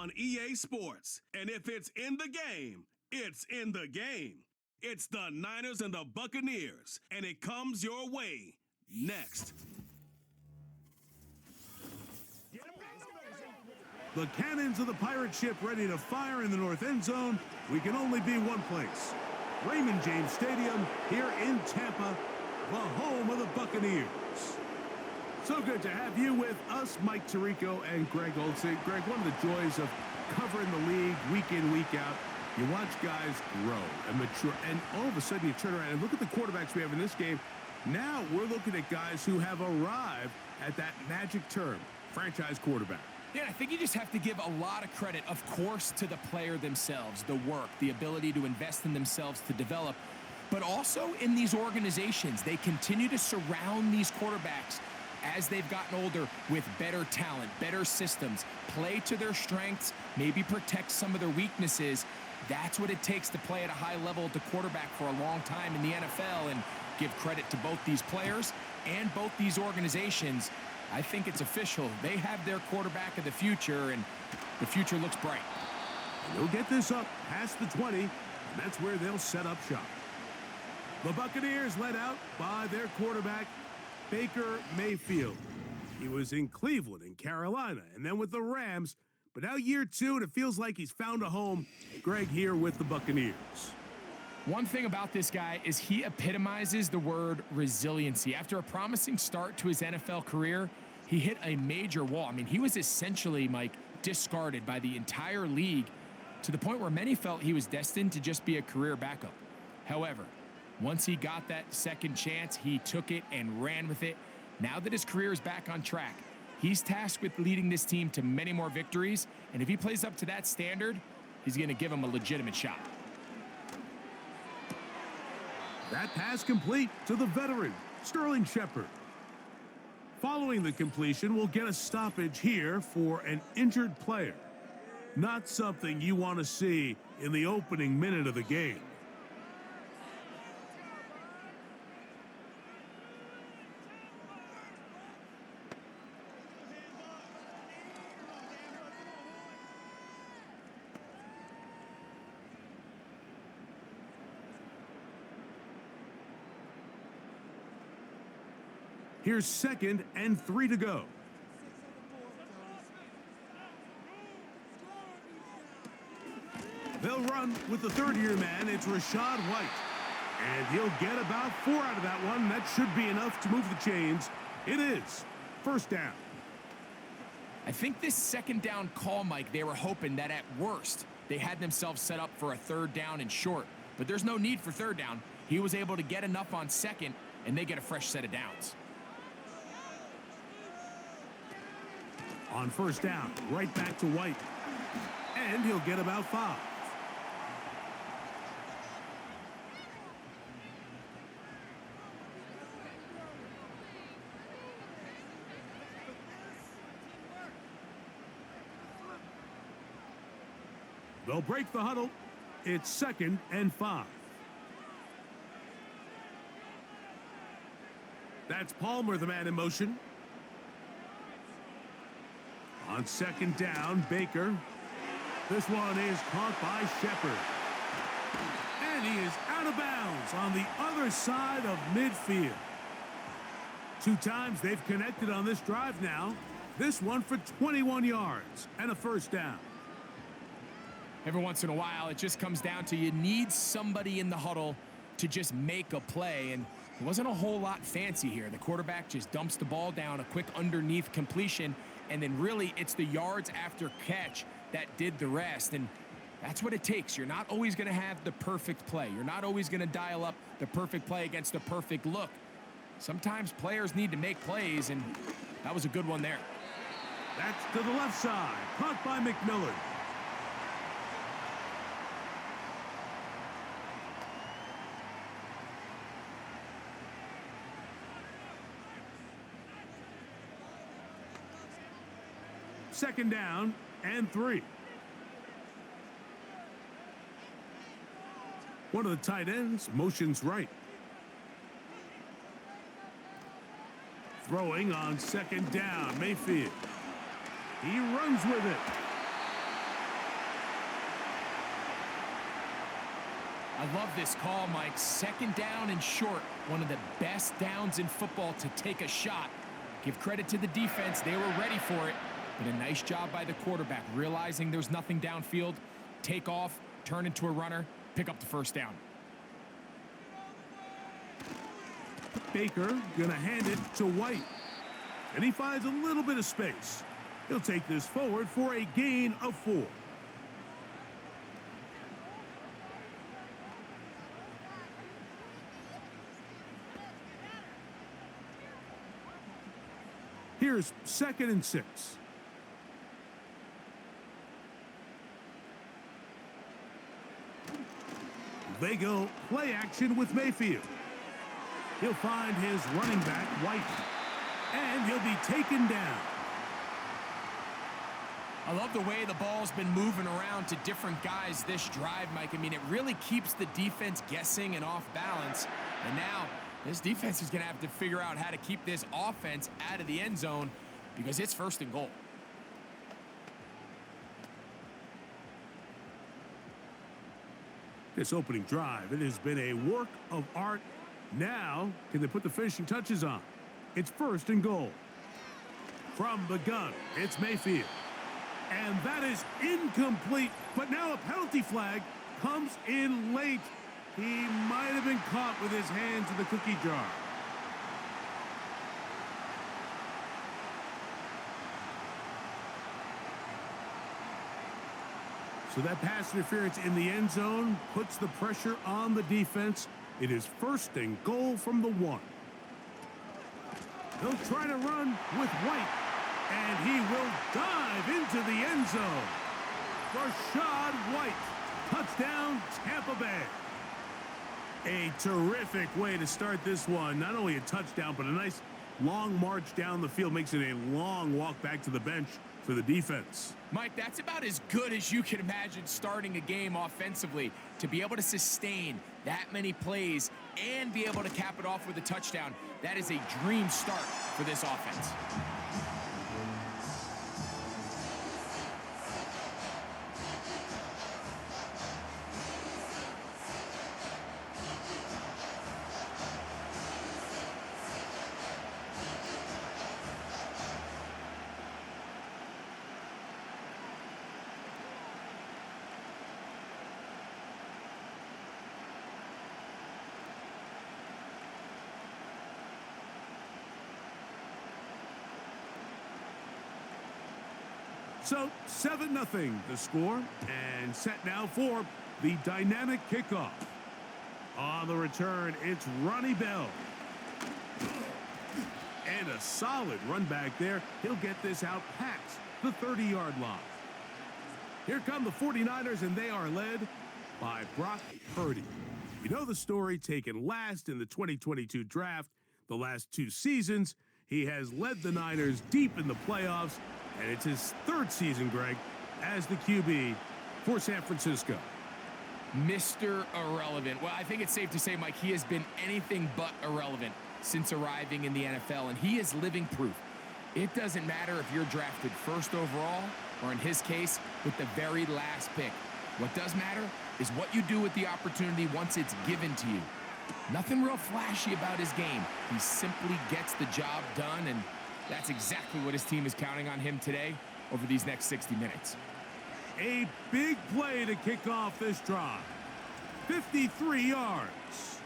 on EA Sports. And if it's in the game, it's in the game. It's the Niners and the Buccaneers, and it comes your way next. The cannons of the pirate ship ready to fire in the north end zone. We can only be one place. Raymond James Stadium here in Tampa, the home of the Buccaneers. So good to have you with us, Mike Tirico and Greg Olsen. Greg, one of the joys of covering the league week in, week out, you watch guys grow and mature, and all of a sudden you turn around and look at the quarterbacks we have in this game. Now we're looking at guys who have arrived at that magic term, franchise quarterback. Yeah, I think you just have to give a lot of credit, of course, to the player themselves, the work, the ability to invest in themselves to develop, but also in these organizations. They continue to surround these quarterbacks as they've gotten older with better talent, better systems, play to their strengths, maybe protect some of their weaknesses. That's what it takes to play at a high level at the quarterback for a long time in the NFL, and give credit to both these players and both these organizations. I think it's official. They have their quarterback of the future, and the future looks bright. They'll get this up past the 20, and that's where they'll set up shop. The Buccaneers led out by their quarterback, Baker Mayfield. He was in Cleveland and Carolina, and then with the Rams, but now year 2, and it feels like he's found a home. Greg here with the Buccaneers. One thing about this guy is he epitomizes the word resiliency. After a promising start to his NFL career, he hit a major wall. I mean, he was essentially, Mike, discarded by the entire league to the point where many felt he was destined to just be a career backup. However, once he got that second chance, he took it and ran with it. Now that his career is back on track, he's tasked with leading this team to many more victories, and if he plays up to that standard, he's going to give him a legitimate shot. That pass complete to the veteran, Sterling Shepard. Following the completion, we'll get a stoppage here for an injured player. Not something you want to see in the opening minute of the game. Here's 2nd and 3 to go. They'll run with the third-year man. It's Rashad White. And he'll get about 4 out of that one. That should be enough to move the chains. It is. First down. I think this second down call, Mike, they were hoping that at worst they had themselves set up for a third down and short. But there's no need for third down. He was able to get enough on second, and they get a fresh set of downs. On first down, right back to White. And he'll get about 5. They'll break the huddle. It's 2nd and 5. That's Palmer, the man in motion. On second down, Baker. This one is caught by Shepard. And he is out of bounds on the other side of midfield. 2 times they've connected on this drive now. This one for 21 yards and a first down. Every once in a while, it just comes down to you need somebody in the huddle to just make a play, and it wasn't a whole lot fancy here. The quarterback just dumps the ball down, a quick underneath completion, and then really it's the yards after catch that did the rest, and that's what it takes. You're not always going to have the perfect play. You're not always going to dial up the perfect play against the perfect look. Sometimes players need to make plays, and that was a good one there. That's to the left side, caught by McMillan. Second down and 3. One of the tight ends motions right. Throwing on second down, Mayfield. He runs with it. I love this call, Mike. Second down and short. One of the best downs in football to take a shot. Give credit to the defense. They were ready for it. But a nice job by the quarterback, realizing there's nothing downfield. Take off, turn into a runner, pick up the first down. Baker gonna hand it to White. And he finds a little bit of space. He'll take this forward for a gain of 4. Here's 2nd and 6. They go play action with Mayfield. He'll find his running back, White, and he'll be taken down. I love the way the ball's been moving around to different guys this drive, Mike. I mean, it really keeps the defense guessing and off balance. And now this defense is going to have to figure out how to keep this offense out of the end zone because it's 1st and goal. This opening drive, it has been a work of art. Now, can they put the finishing touches on? It's 1st and goal. From the gun, it's Mayfield. And that is incomplete, but now a penalty flag comes in late. He might have been caught with his hands in the cookie jar. So that pass interference in the end zone puts the pressure on the defense. It is 1st and goal from the 1. They'll try to run with White, and he will dive into the end zone. Rashad White, touchdown Tampa Bay. A terrific way to start this one. Not only a touchdown, but a nice long march down the field. Makes it a long walk back to the bench for the defense. Mike, that's about as good as you can imagine starting a game offensively. To be able to sustain that many plays and be able to cap it off with a touchdown, that is a dream start for this offense. So 7-0 the score, and set now for the dynamic kickoff. On the return, it's Ronnie Bell. And a solid run back there. He'll get this out past the 30-yard line. Here come the 49ers, and they are led by Brock Purdy. You know the story, taken last in the 2022 draft. The last 2 seasons, he has led the Niners deep in the playoffs. And it's his 3rd season, Greg, as the QB for San Francisco. Mr. Irrelevant. Well, I think it's safe to say, Mike, he has been anything but irrelevant since arriving in the NFL, and he is living proof. It doesn't matter if you're drafted 1st overall, or in his case, with the very last pick. What does matter is what you do with the opportunity once it's given to you. Nothing real flashy about his game. He simply gets the job done, and that's exactly what his team is counting on him today over these next 60 minutes. A big play to kick off this drive. 53 yards.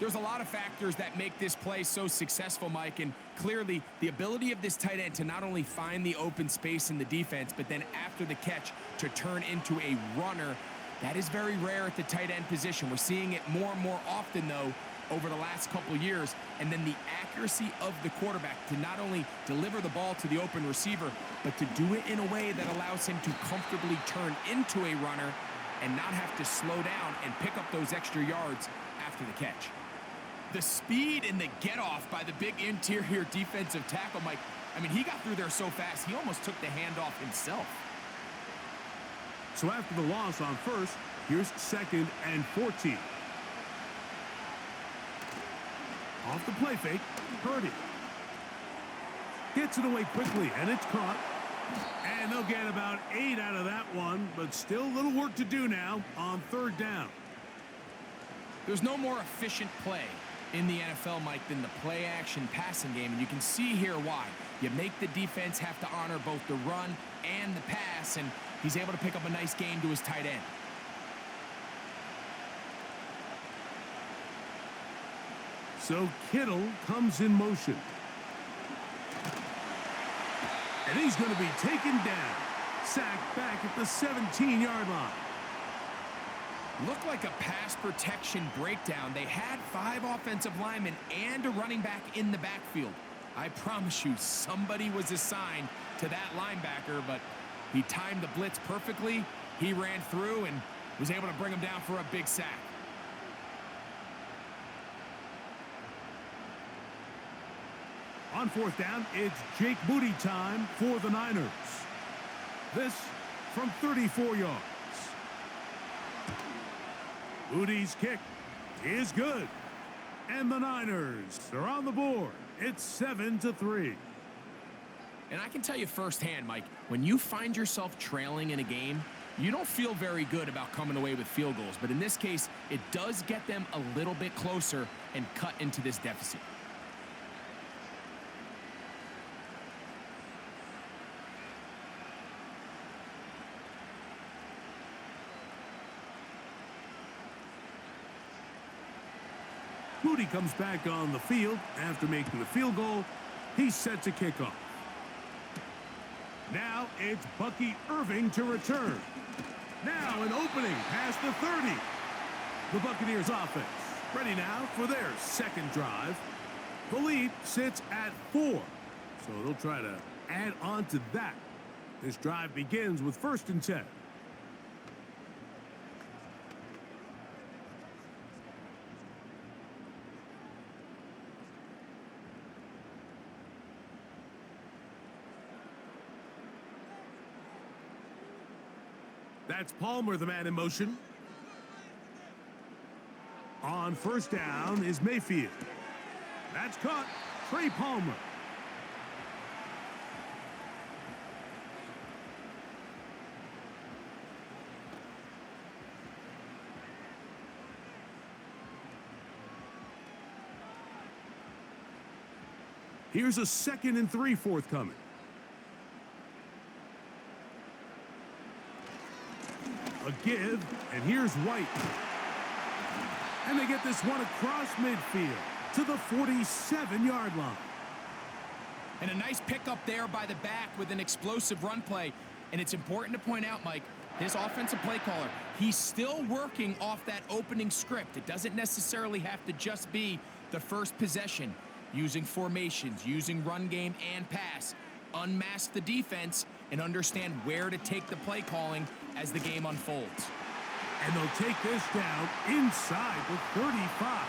There's a lot of factors that make this play so successful, Mike, and clearly the ability of this tight end to not only find the open space in the defense, but then after the catch to turn into a runner. That is very rare at the tight end position. We're seeing it more and more often, though, over the last couple of years. And then the accuracy of the quarterback to not only deliver the ball to the open receiver, but to do it in a way that allows him to comfortably turn into a runner and not have to slow down and pick up those extra yards after the catch. The speed and the get-off by the big interior defensive tackle, Mike, I mean, he got through there so fast, he almost took the handoff himself. So after the loss on 1st, here's 2nd and 14. Off the play fake, Purdy gets it away quickly, and it's caught. And they'll get about 8 out of that one, but still a little work to do now on 3rd down. There's no more efficient play in the NFL, Mike, than the play-action passing game, and you can see here why. You make the defense have to honor both the run and the pass, and he's able to pick up a nice gain to his tight end. So Kittle comes in motion. And he's going to be taken down. Sacked back at the 17-yard line. Looked like a pass protection breakdown. They had 5 offensive linemen and a running back in the backfield. I promise you, somebody was assigned to that linebacker, but he timed the blitz perfectly. He ran through and was able to bring him down for a big sack. On 4th down, it's Jake Moody time for the Niners. This from 34 yards. Moody's kick is good. And the Niners are on the board. It's 7-3. And I can tell you firsthand, Mike, when you find yourself trailing in a game, you don't feel very good about coming away with field goals. But in this case, it does get them a little bit closer and cut into this deficit. Moody comes back on the field after making the field goal. He's set to kick off. Now it's Bucky Irving to return. Now an opening past the 30. The Buccaneers offense ready now for their second drive. The lead sits at 4, so they'll try to add on to that. This drive begins with 1st and 10. That's Palmer, the man in motion. On 1st down is Mayfield. That's caught. Trey Palmer. Here's a 2nd and 3 forthcoming. A give, and here's White. And they get this one across midfield to the 47-yard line. And a nice pickup there by the back with an explosive run play. And it's important to point out, Mike, this offensive play caller, he's still working off that opening script. It doesn't necessarily have to just be the first possession. Using formations, using run game and pass. Unmask the defense and understand where to take the play calling as the game unfolds. And they'll take this down inside the 35.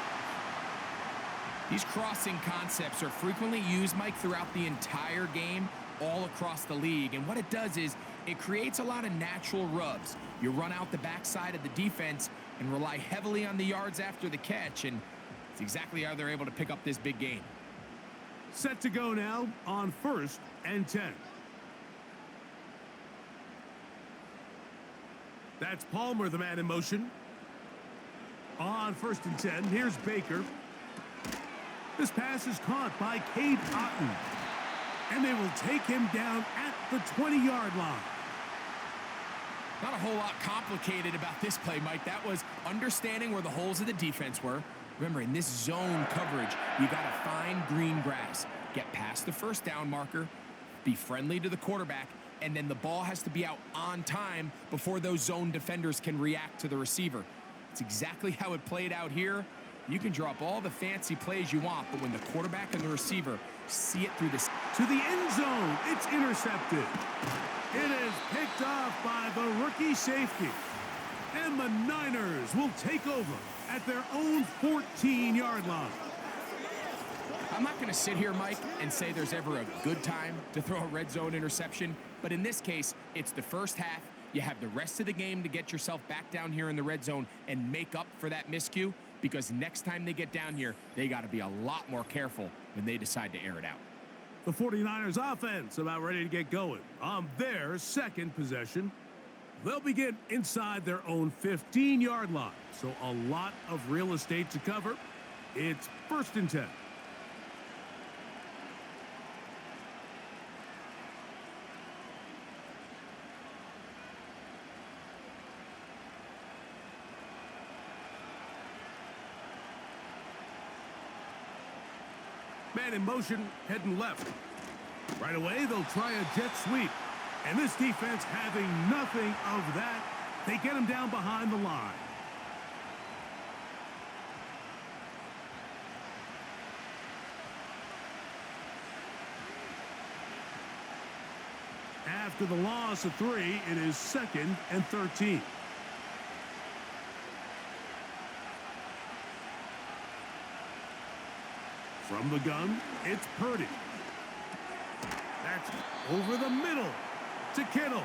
These crossing concepts are frequently used, Mike, throughout the entire game, all across the league. And what it does is it creates a lot of natural rubs. You run out the backside of the defense and rely heavily on the yards after the catch, and it's exactly how they're able to pick up this big gain. Set to go now on 1st and 10. That's Palmer, the man in motion. On 1st and 10, here's Baker. This pass is caught by Cade Otton. And they will take him down at the 20-yard line. Not a whole lot complicated about this play, Mike. That was understanding where the holes of the defense were. Remember, in this zone coverage, you got to find green grass. Get past the 1st down marker, be friendly to the quarterback, and then the ball has to be out on time before those zone defenders can react to the receiver. It's exactly how it played out here. You can drop all the fancy plays you want, but when the quarterback and the receiver see it through this... To the end zone, it's intercepted. It is picked off by the rookie safety. And the Niners will take over at their own 14-yard line. I'm not going to sit here, Mike, and say there's ever a good time to throw a red zone interception, but in this case, it's the first half. You have the rest of the game to get yourself back down here in the red zone and make up for that miscue, because next time they get down here, they got to be a lot more careful when they decide to air it out. The 49ers offense about ready to get going on their second possession. They'll begin inside their own 15-yard line, so a lot of real estate to cover. It's 1st and 10. Man in motion, heading left. Right away, they'll try a jet sweep. And this defense having nothing of that, they get him down behind the line. After the loss of 3, it is 2nd and 13. From the gun, it's Purdy. That's over the middle to Kittle.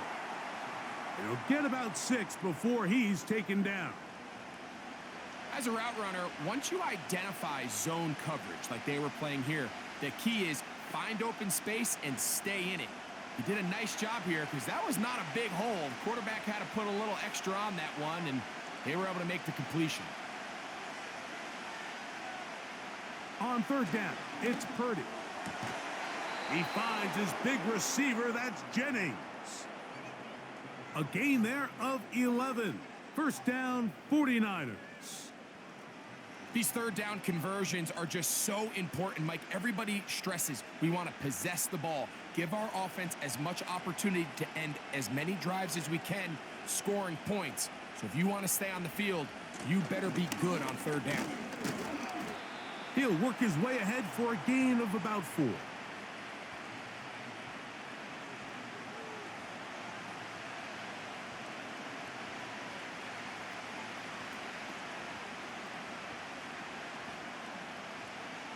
He'll get about 6 before he's taken down. As a route runner, once you identify zone coverage like they were playing here, the key is find open space and stay in it. He did a nice job here because that was not a big hole. The quarterback had to put a little extra on that one, and they were able to make the completion. On 3rd down, it's Purdy. He finds his big receiver, that's Jennings. A gain there of 11. 1st down, 49ers. These 3rd down conversions are just so important, Mike. Everybody stresses we want to possess the ball, give our offense as much opportunity to end as many drives as we can, scoring points. So if you want to stay on the field, you better be good on 3rd down. He'll work his way ahead for a gain of about 4.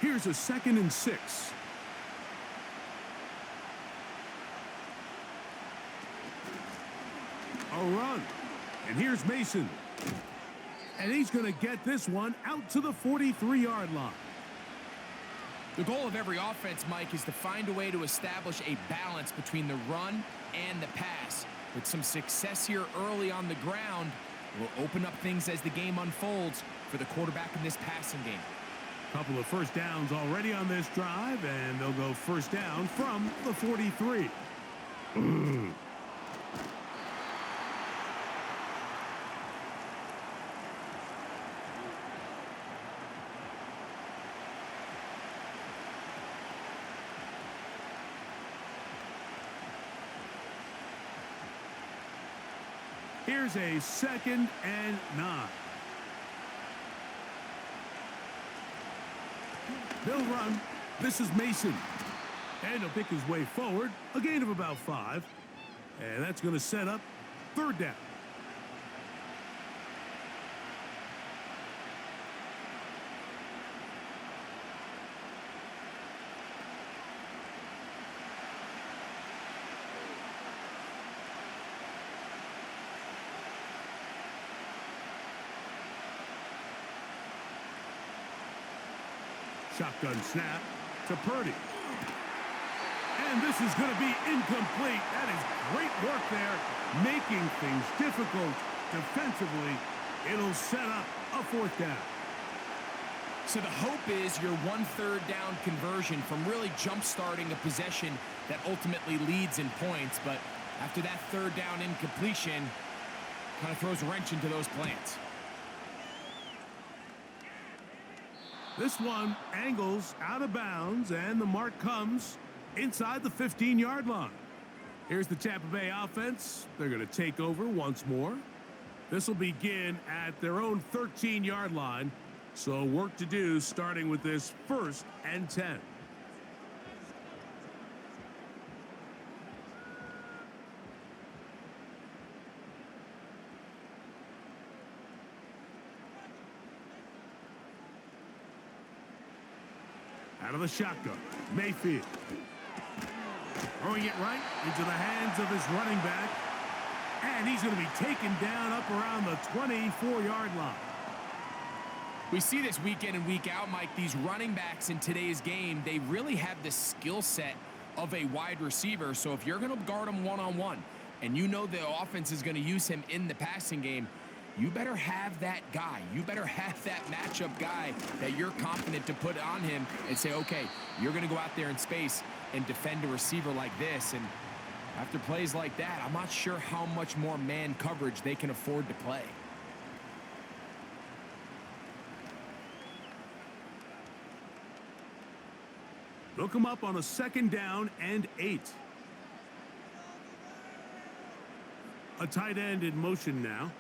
Here's a 2nd and 6. A run. And here's Mason. And he's going to get this one out to the 43-yard line. The goal of every offense, Mike, is to find a way to establish a balance between the run and the pass. With some success here early on the ground, will open up things as the game unfolds for the quarterback in this passing game. Couple of 1st downs already on this drive, and they'll go 1st down from the 43. Here's a 2nd and 9. They'll run. This is Mason. And he'll pick his way forward. A gain of about 5. And that's going to set up 3rd down. Shotgun snap to Purdy. And this is going to be incomplete. That is great work there, making things difficult defensively. It'll set up a 4th down. So the hope is your 1/3 down conversion from really jump-starting a possession that ultimately leads in points. But after that 3rd down incompletion, kind of throws a wrench into those plans. This one angles out of bounds, and the mark comes inside the 15-yard line. Here's the Tampa Bay offense. They're going to take over once more. This will begin at their own 13-yard line, so work to do starting with this 1st and 10. Out of the shotgun, Mayfield. Throwing it right into the hands of his running back. And he's going to be taken down up around the 24-yard line. We see this week in and week out, Mike. These running backs in today's game, they really have the skill set of a wide receiver. So if you're going to guard them one-on-one, and you know the offense is going to use him in the passing game, you better have that guy. You better have that matchup guy that you're confident to put on him and say, okay, you're going to go out there in space and defend a receiver like this. And after plays like that, I'm not sure how much more man coverage they can afford to play. Look him up on a 2nd down and 8. A tight end in motion now.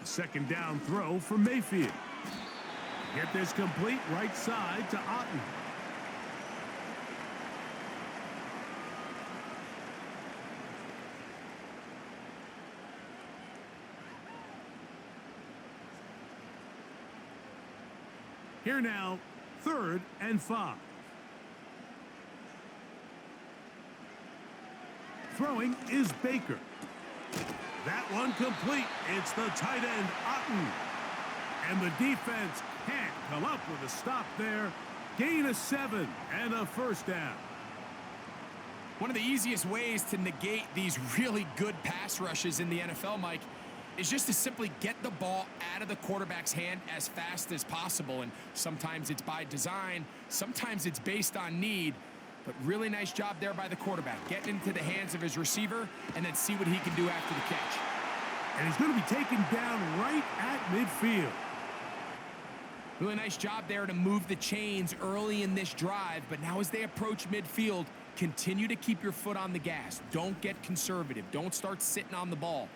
A 2nd down throw for Mayfield. Get this complete right side to Otten. Here now, 3rd and 5. Throwing is Baker. That one complete. It's the tight end, Otten. And the defense can't come up with a stop there. Gain of 7 and a 1st down. One of the easiest ways to negate these really good pass rushes in the NFL, Mike, is just to simply get the ball out of the quarterback's hand as fast as possible. And sometimes it's by design, sometimes it's based on need. But really nice job there by the quarterback, getting into the hands of his receiver and then see what he can do after the catch. And he's going to be taken down right at midfield. Really nice job there to move the chains early in this drive, but now as they approach midfield, continue to keep your foot on the gas. Don't get conservative. Don't start sitting on the ball.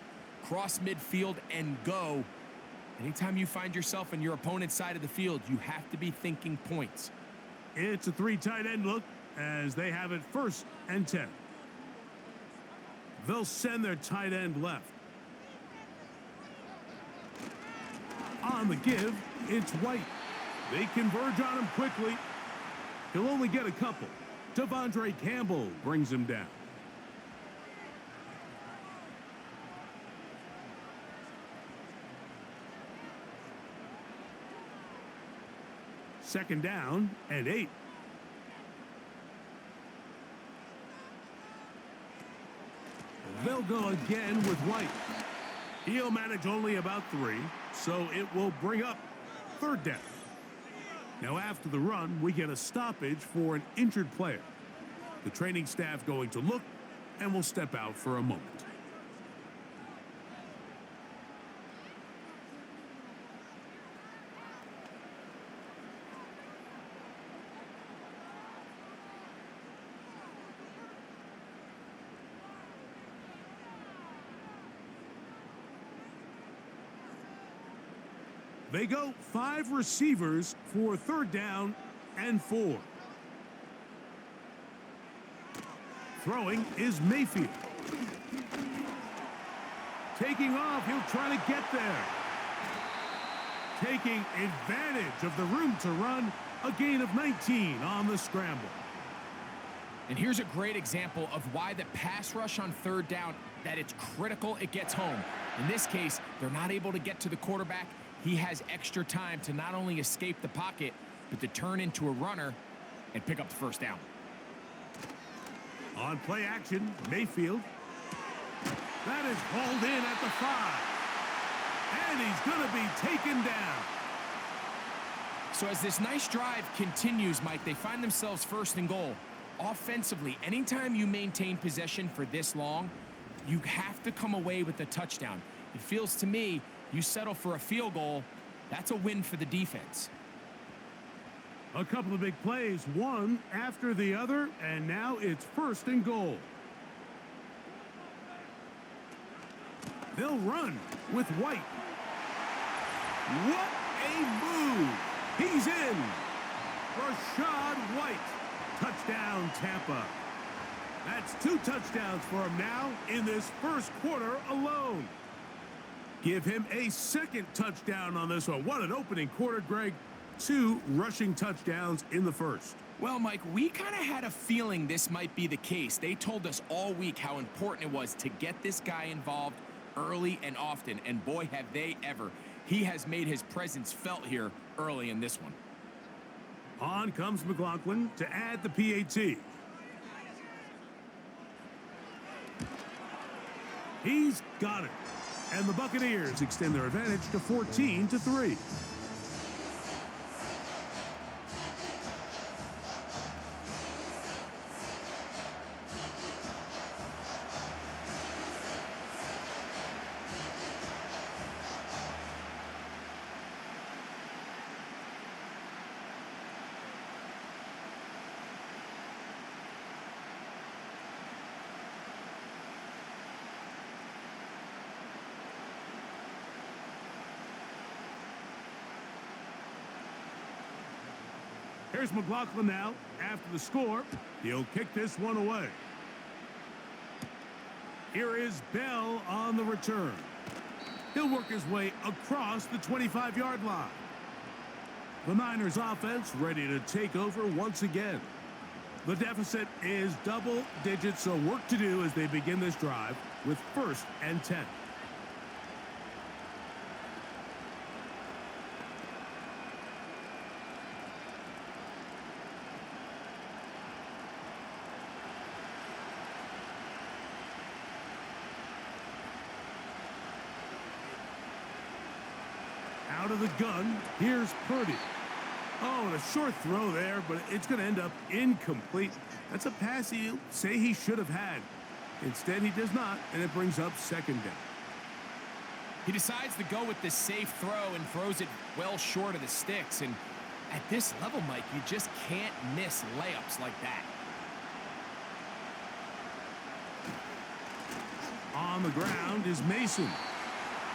Cross midfield and go. Anytime you find yourself on your opponent's side of the field, you have to be thinking points. It's a 3 tight end look as they have it 1st and 10. They'll send their tight end left. On the give, it's White. They converge on him quickly. He'll only get a couple. Devondre Campbell brings him down. Second down and 8. They'll go again with White. He'll manage only about 3, so it will bring up 3rd down. Now after the run, we get a stoppage for an injured player. The training staff going to look and will step out for a moment. They go 5 receivers for 3rd down and 4. Throwing is Mayfield. Taking off, he'll try to get there. Taking advantage of the room to run, a gain of 19 on the scramble. And here's a great example of why the pass rush on 3rd down, that it's critical it gets home. In this case, they're not able to get to the quarterback. He has extra time to not only escape the pocket, but to turn into a runner and pick up the 1st down. On play action, Mayfield. That is hauled in at the 5. And he's going to be taken down. So as this nice drive continues, Mike, they find themselves 1st and goal. Offensively, anytime you maintain possession for this long, you have to come away with a touchdown. It feels to me, you settle for a field goal, that's a win for the defense. A couple of big plays, one after the other, and now it's 1st and goal. They'll run with White. What a move! He's in! Rashad White. Touchdown, Tampa. That's 2 touchdowns for him now in this 1st quarter alone. Give him a 2nd touchdown on this one. What an opening quarter, Greg. 2 rushing touchdowns in the 1st. Well, Mike, we kind of had a feeling this might be the case. They told us all week how important it was to get this guy involved early and often, and boy, have they ever. He has made his presence felt here early in this one. On comes McLaughlin to add the PAT. He's got it. And the Buccaneers extend their advantage to 14-3. Here's McLaughlin now. After the score, he'll kick this one away. Here is Bell on the return. He'll work his way across the 25-yard line. The Niners offense ready to take over once again. The deficit is double digits, so work to do as they begin this drive with 1st and 10. Out of the gun, here's Purdy. Oh, and a short throw there, but it's going to end up incomplete. That's a pass he'll say he should have had. Instead, he does not, and it brings up 2nd down. He decides to go with this safe throw and throws it well short of the sticks. And at this level, Mike, you just can't miss layups like that. On the ground is Mason.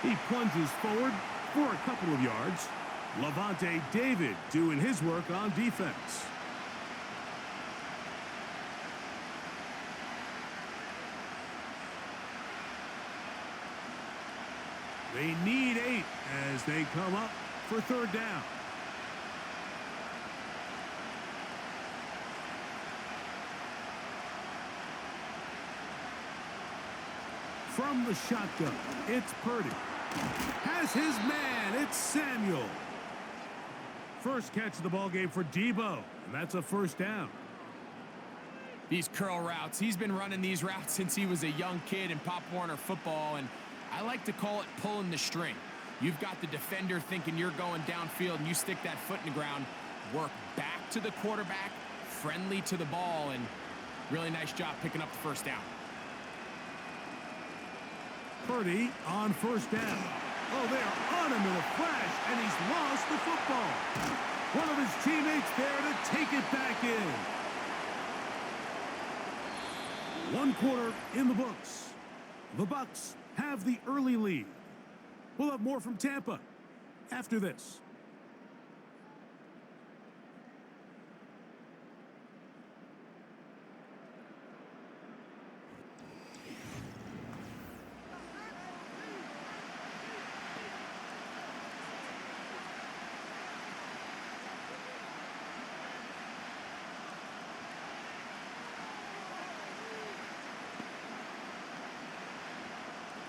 He plunges forward for a couple of yards. Levante David doing his work on defense. They need 8 as they come up for 3rd down. From the shotgun, it's Purdy. Has his man, it's Samuel. First catch of the ball game for Debo, and that's a 1st down. These curl routes, he's been running these routes since he was a young kid in Pop Warner football, and I like to call it pulling the string. You've got the defender thinking you're going downfield, and you stick that foot in the ground, work back to the quarterback, friendly to the ball, and really nice job picking up the 1st down. Purdy on 1st down. Oh, they're on him in a flash, and he's lost the football. One of his teammates there to take it back in. 1 quarter in the books. The Bucs have the early lead. We'll have more from Tampa after this.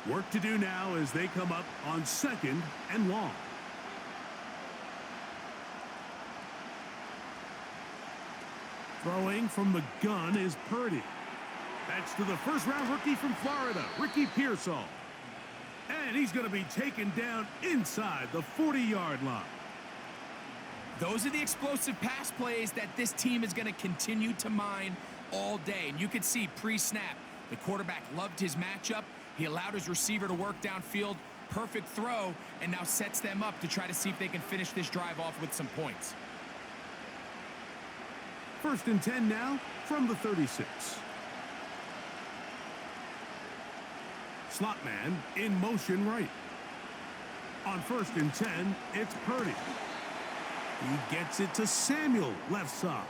Work to do now as they come up on 2nd and long. Throwing from the gun is Purdy. That's to the 1st-round rookie from Florida, Ricky Pearsall. And he's going to be taken down inside the 40-yard line. Those are the explosive pass plays that this team is going to continue to mine all day. And you can see pre-snap, the quarterback loved his matchup. He allowed his receiver to work downfield, perfect throw, and now sets them up to try to see if they can finish this drive off with some points. 1st and 10 now from the 36. Slot man in motion right. On 1st and 10, it's Purdy. He gets it to Samuel, left side.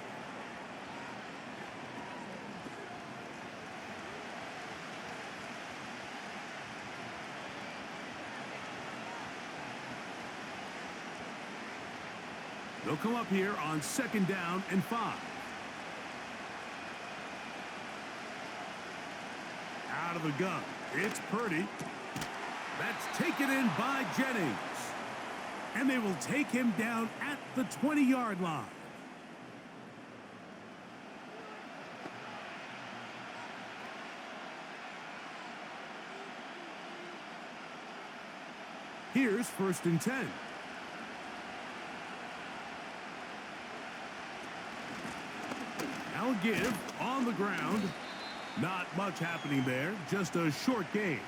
They'll come up here on 2nd down and 5. Out of the gun, it's Purdy. That's taken in by Jennings. And they will take him down at the 20-yard line. Here's 1st and 10. Now a give on the ground. Not much happening there, just a short gain.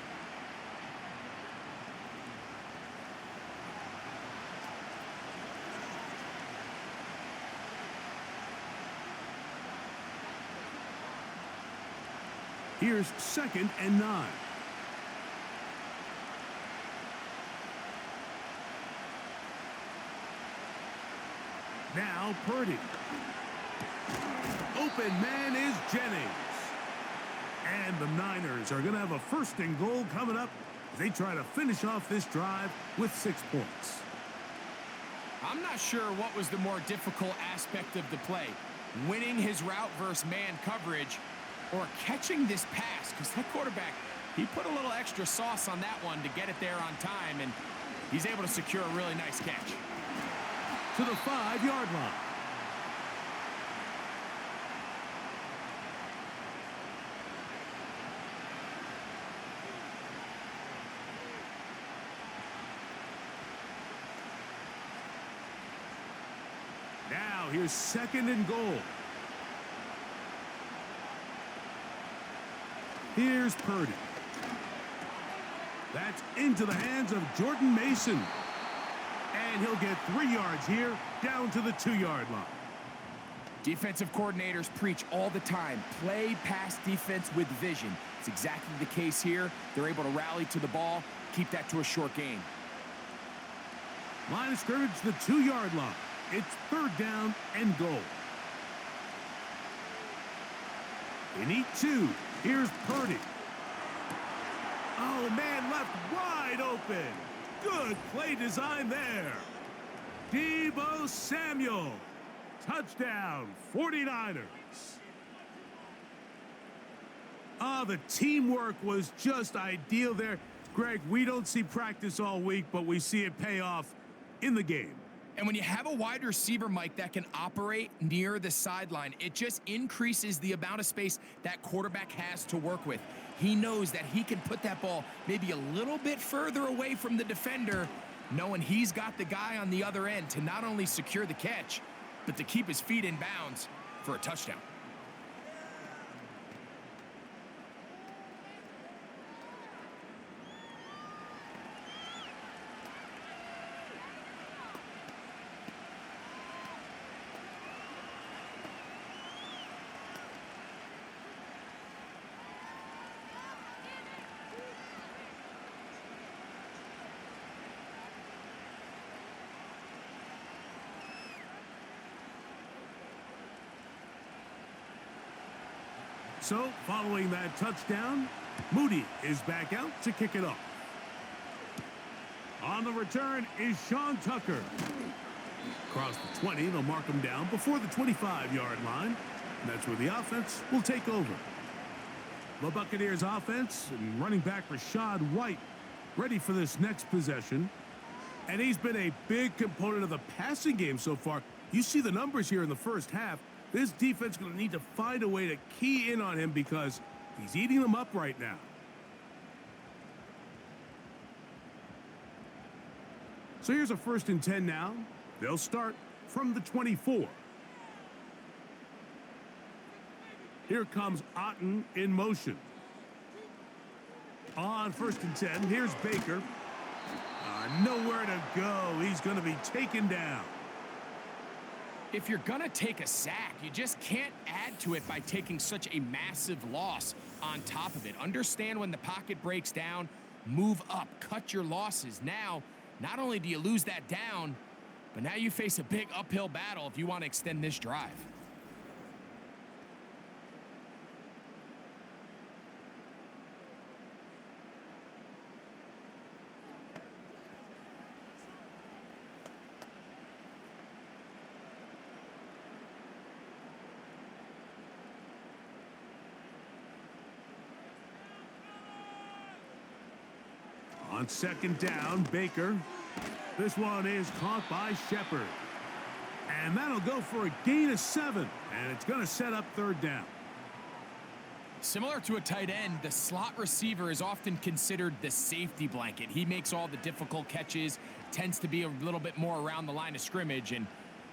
Here's 2nd and 9. Now Purdy. Open man is Jennings. And the Niners are going to have a 1st and goal coming up as they try to finish off this drive with 6 points. I'm not sure what was the more difficult aspect of the play, winning his route versus man coverage or catching this pass, because that quarterback, he put a little extra sauce on that one to get it there on time, and he's able to secure a really nice catch. To the 5-yard line. Now here's 2nd and goal. Here's Purdy. That's into the hands of Jordan Mason. And he'll get 3 yards here, down to the 2-yard line. Defensive coordinators preach all the time, play pass defense with vision. It's exactly the case here. They're able to rally to the ball, keep that to a short gain. Line of scrimmage, the 2-yard line. It's 3rd down and goal. They need 2. Here's Purdy. Oh, man, left wide open. Good play design there. Deebo Samuel. Touchdown, 49ers. The teamwork was just ideal there. Greg, we don't see practice all week, but we see it pay off in the game. And when you have a wide receiver, Mike, that can operate near the sideline, it just increases the amount of space that quarterback has to work with. He knows that he can put that ball maybe a little bit further away from the defender, knowing he's got the guy on the other end to not only secure the catch, but to keep his feet in bounds for a touchdown. So, following that touchdown, Moody is back out to kick it off. On the return is Sean Tucker. Across the 20, they'll mark him down before the 25-yard line. And that's where the offense will take over. The Buccaneers offense and running back Rashad White ready for this next possession. And he's been a big component of the passing game so far. You see the numbers here in the first half. This defense is going to need to find a way to key in on him because he's eating them up right now. So here's a 1st and 10 now. They'll start from the 24. Here comes Otten in motion. On 1st and 10, here's Baker. Nowhere to go. He's going to be taken down. If you're going to take a sack, you just can't add to it by taking such a massive loss on top of it. Understand when the pocket breaks down, move up, cut your losses. Now, not only do you lose that down, but now you face a big uphill battle if you want to extend this drive. On 2nd down, Baker. This one is caught by Shepard. And that'll go for a gain of 7. And it's going to set up 3rd down. Similar to a tight end, the slot receiver is often considered the safety blanket. He makes all the difficult catches, tends to be a little bit more around the line of scrimmage, and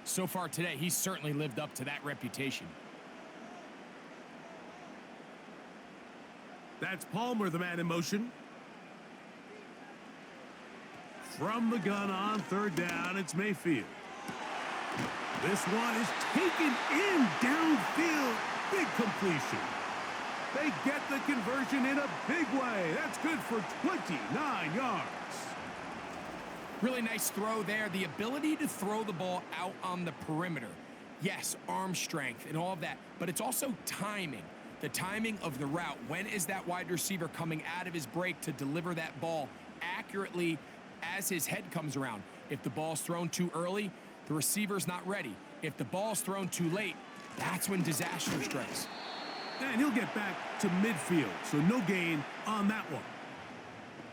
so far today, he's certainly lived up to that reputation. That's Palmer, the man in motion. From the gun on third down, it's Mayfield. This one is taken in downfield. Big completion. They get the conversion in a big way. That's good for 29 yards. Really nice throw there. The ability to throw the ball out on the perimeter. Yes, arm strength and all of that, but it's also timing. The timing of the route. When is that wide receiver coming out of his break to deliver that ball accurately as his head comes around? If the ball's thrown too early, the receiver's not ready. If the ball's thrown too late, that's when disaster strikes. And he'll get back to midfield, so no gain on that one.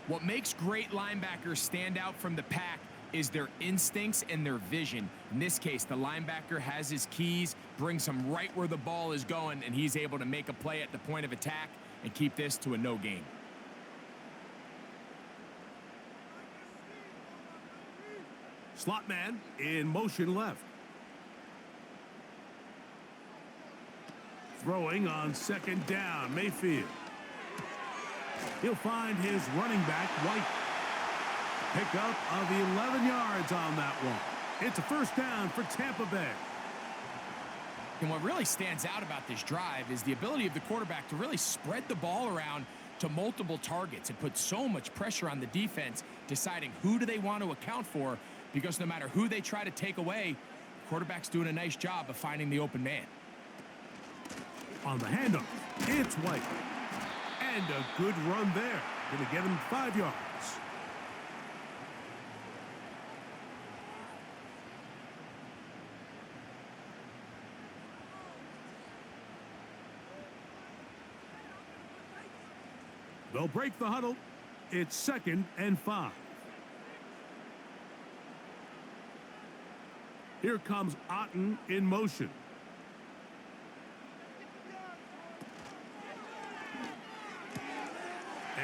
What makes great linebackers stand out from the pack is their instincts and their vision. In this case, the linebacker has his keys, brings him right where the ball is going, and he's able to make a play at the point of attack and keep this to a no gain. Slot man in motion left. Throwing on second down, Mayfield. He'll find his running back, White. Pickup of 11 yards on that one. It's a first down for Tampa Bay. And what really stands out about this drive is the ability of the quarterback to really spread the ball around to multiple targets. It puts so much pressure on the defense, deciding who do they want to account for, because no matter who they try to take away, the quarterback's doing a nice job of finding the open man. On the handoff, it's White. And a good run there. Going to get him 5 yards. They'll break the huddle. It's 2nd and 5. Here comes Otten in motion.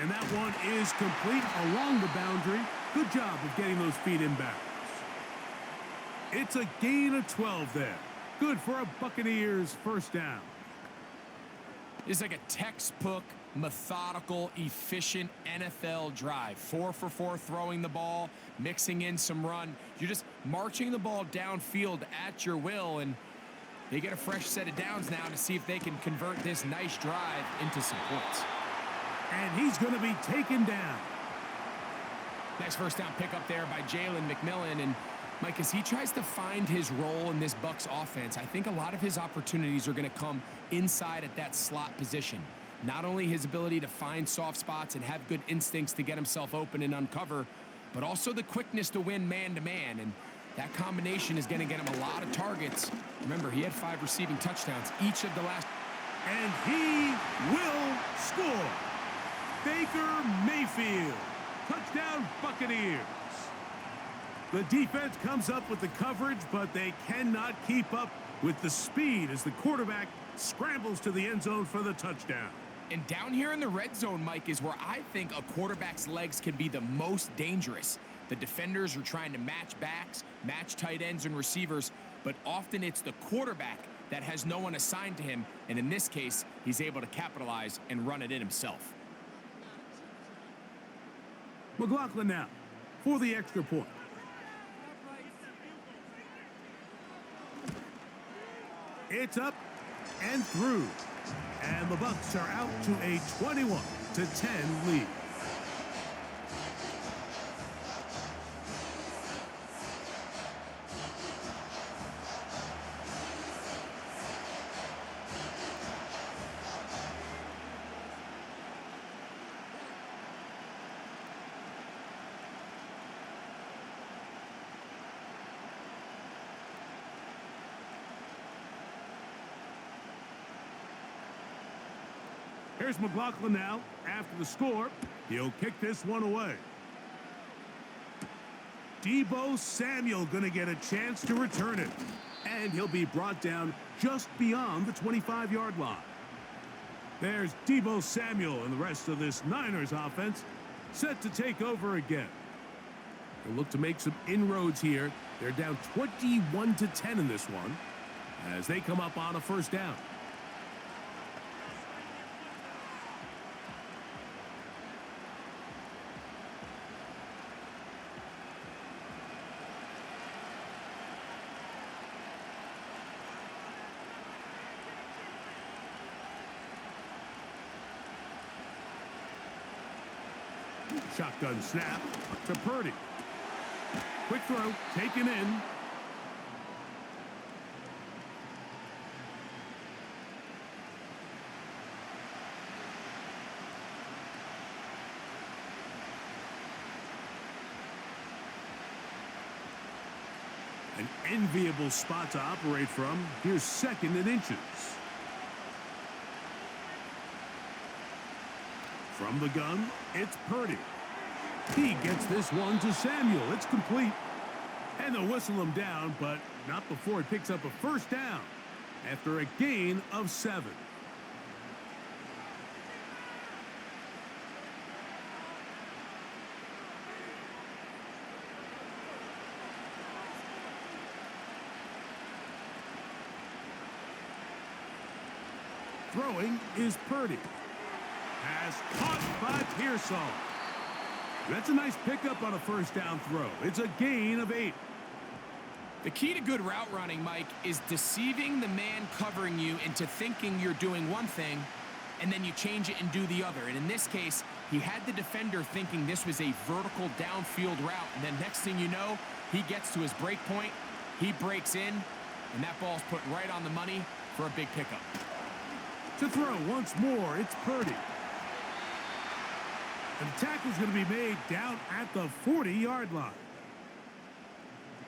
And that one is complete along the boundary. Good job of getting those feet inbounds. It's a gain of 12 there. Good for a Buccaneers first down. It's like a textbook, methodical, efficient NFL drive. 4 for 4 throwing the ball, mixing in some run. You're just marching the ball downfield at your will, and they get a fresh set of downs now to see if they can convert this nice drive into some points. And he's going to be taken down. Nice first down pickup there by Jalen McMillan. And Mike, as he tries to find his role in this Bucs offense, I think a lot of his opportunities are going to come inside at that slot position. Not only his ability to find soft spots and have good instincts to get himself open and uncover, but also the quickness to win man-to-man. And that combination is going to get him a lot of targets. Remember, he had 5 receiving touchdowns each of the last. And he will score. Baker Mayfield. Touchdown Buccaneers. The defense comes up with the coverage, but they cannot keep up with the speed as the quarterback scrambles to the end zone for the touchdown. And down here in the red zone, Mike, is where I think a quarterback's legs can be the most dangerous. The defenders are trying to match backs, match tight ends and receivers, but often it's the quarterback that has no one assigned to him, and in this case, he's able to capitalize and run it in himself. McLaughlin now for the extra point. It's up and through. And the Bucs are out to a 21-10 lead. Here's McLaughlin now. After the score, he'll kick this one away. Deebo Samuel going to get a chance to return it. And he'll be brought down just beyond the 25-yard line. There's Deebo Samuel and the rest of this Niners offense set to take over again. They'll look to make some inroads here. They're down 21-10 in this one as they come up on a first down. Shotgun snap to Purdy. Quick throw, taken in. An enviable spot to operate from. Here's second and inches. From the gun, it's Purdy. He gets this one to Samuel. It's complete. And they'll whistle him down, but not before he picks up a first down after a gain of 7. Throwing is Purdy. Pass caught by Pearsall. That's a nice pickup on a first down throw. It's a gain of 8. The key to good route running, Mike, is deceiving the man covering you into thinking you're doing one thing, and then you change it and do the other. And in this case, he had the defender thinking this was a vertical downfield route, and then next thing you know, he gets to his break point, he breaks in, and that ball's put right on the money for a big pickup. To throw once more, it's Purdy. And the tackle's going to be made down at the 40-yard line.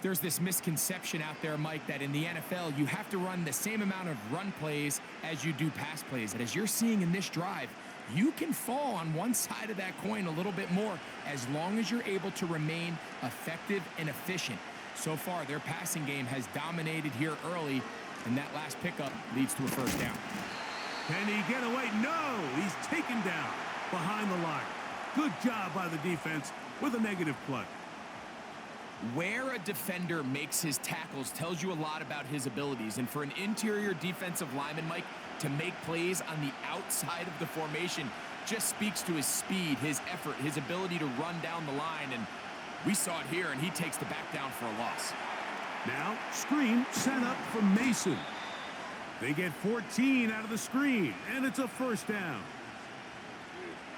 There's this misconception out there, Mike, that in the NFL, you have to run the same amount of run plays as you do pass plays. And as you're seeing in this drive, you can fall on one side of that coin a little bit more as long as you're able to remain effective and efficient. So far, their passing game has dominated here early, and that last pickup leads to a first down. Can he get away? No! He's taken down behind the line. Good job by the defense with a negative play. Where a defender makes his tackles tells you a lot about his abilities. And for an interior defensive lineman, Mike, to make plays on the outside of the formation just speaks to his speed, his effort, his ability to run down the line. And we saw it here, and he takes the back down for a loss. Now, screen set up for Mason. They get 14 out of the screen, and it's a first down.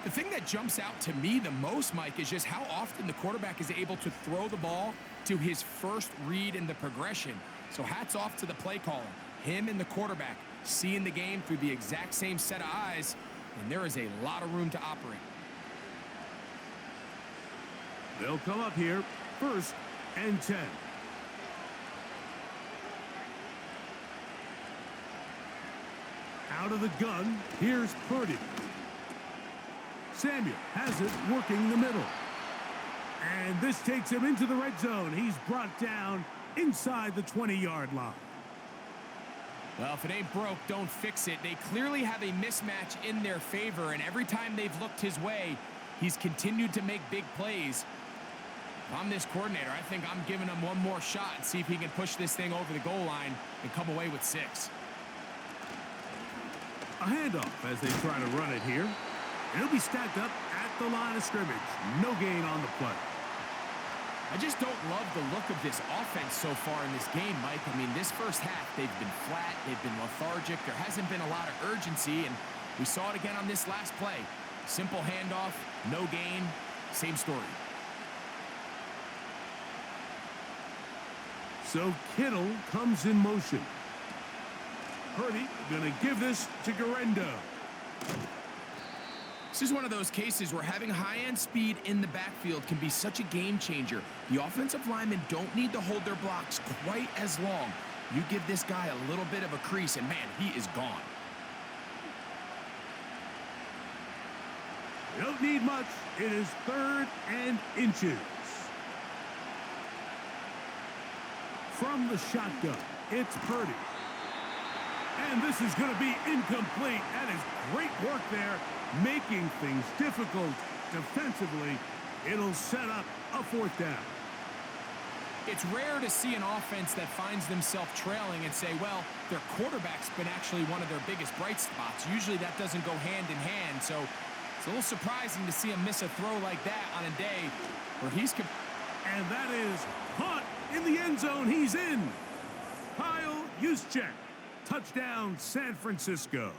The thing that jumps out to me the most, Mike, is just how often the quarterback is able to throw the ball to his first read in the progression. So hats off to the play caller. Him and the quarterback seeing the game through the exact same set of eyes, and there is a lot of room to operate. They'll come up here, 1st and 10. Out of the gun, here's Purdy. Samuel has it working the middle. And this takes him into the red zone. He's brought down inside the 20-yard line. Well, if it ain't broke, don't fix it. They clearly have a mismatch in their favor, and every time they've looked his way, he's continued to make big plays. If I'm this coordinator, I think I'm giving him one more shot and see if he can push this thing over the goal line and come away with 6. A handoff as they try to run it here. It'll be stacked up at the line of scrimmage. No gain on the play. I just don't love the look of this offense so far in this game, Mike. I mean, this first half, they've been flat, they've been lethargic. There hasn't been a lot of urgency, and we saw it again on this last play. Simple handoff, no gain, same story. So Kittle comes in motion. Purdy gonna give this to Garendo. This is one of those cases where having high-end speed in the backfield can be such a game changer. The offensive linemen don't need to hold their blocks quite as long. You give this guy a little bit of a crease, and man, he is gone. You don't need much. It is 3rd and inches. From the shotgun, it's Purdy. And this is going to be incomplete. That is great work there, making things difficult defensively. It'll set up a fourth down. It's rare to see an offense that finds themselves trailing and say, well, their quarterback's been actually one of their biggest bright spots. Usually that doesn't go hand in hand, so it's a little surprising to see him miss a throw like that on a day where he's... And that is caught in the end zone. He's in. Kyle Juszczyk. Touchdown, San Francisco.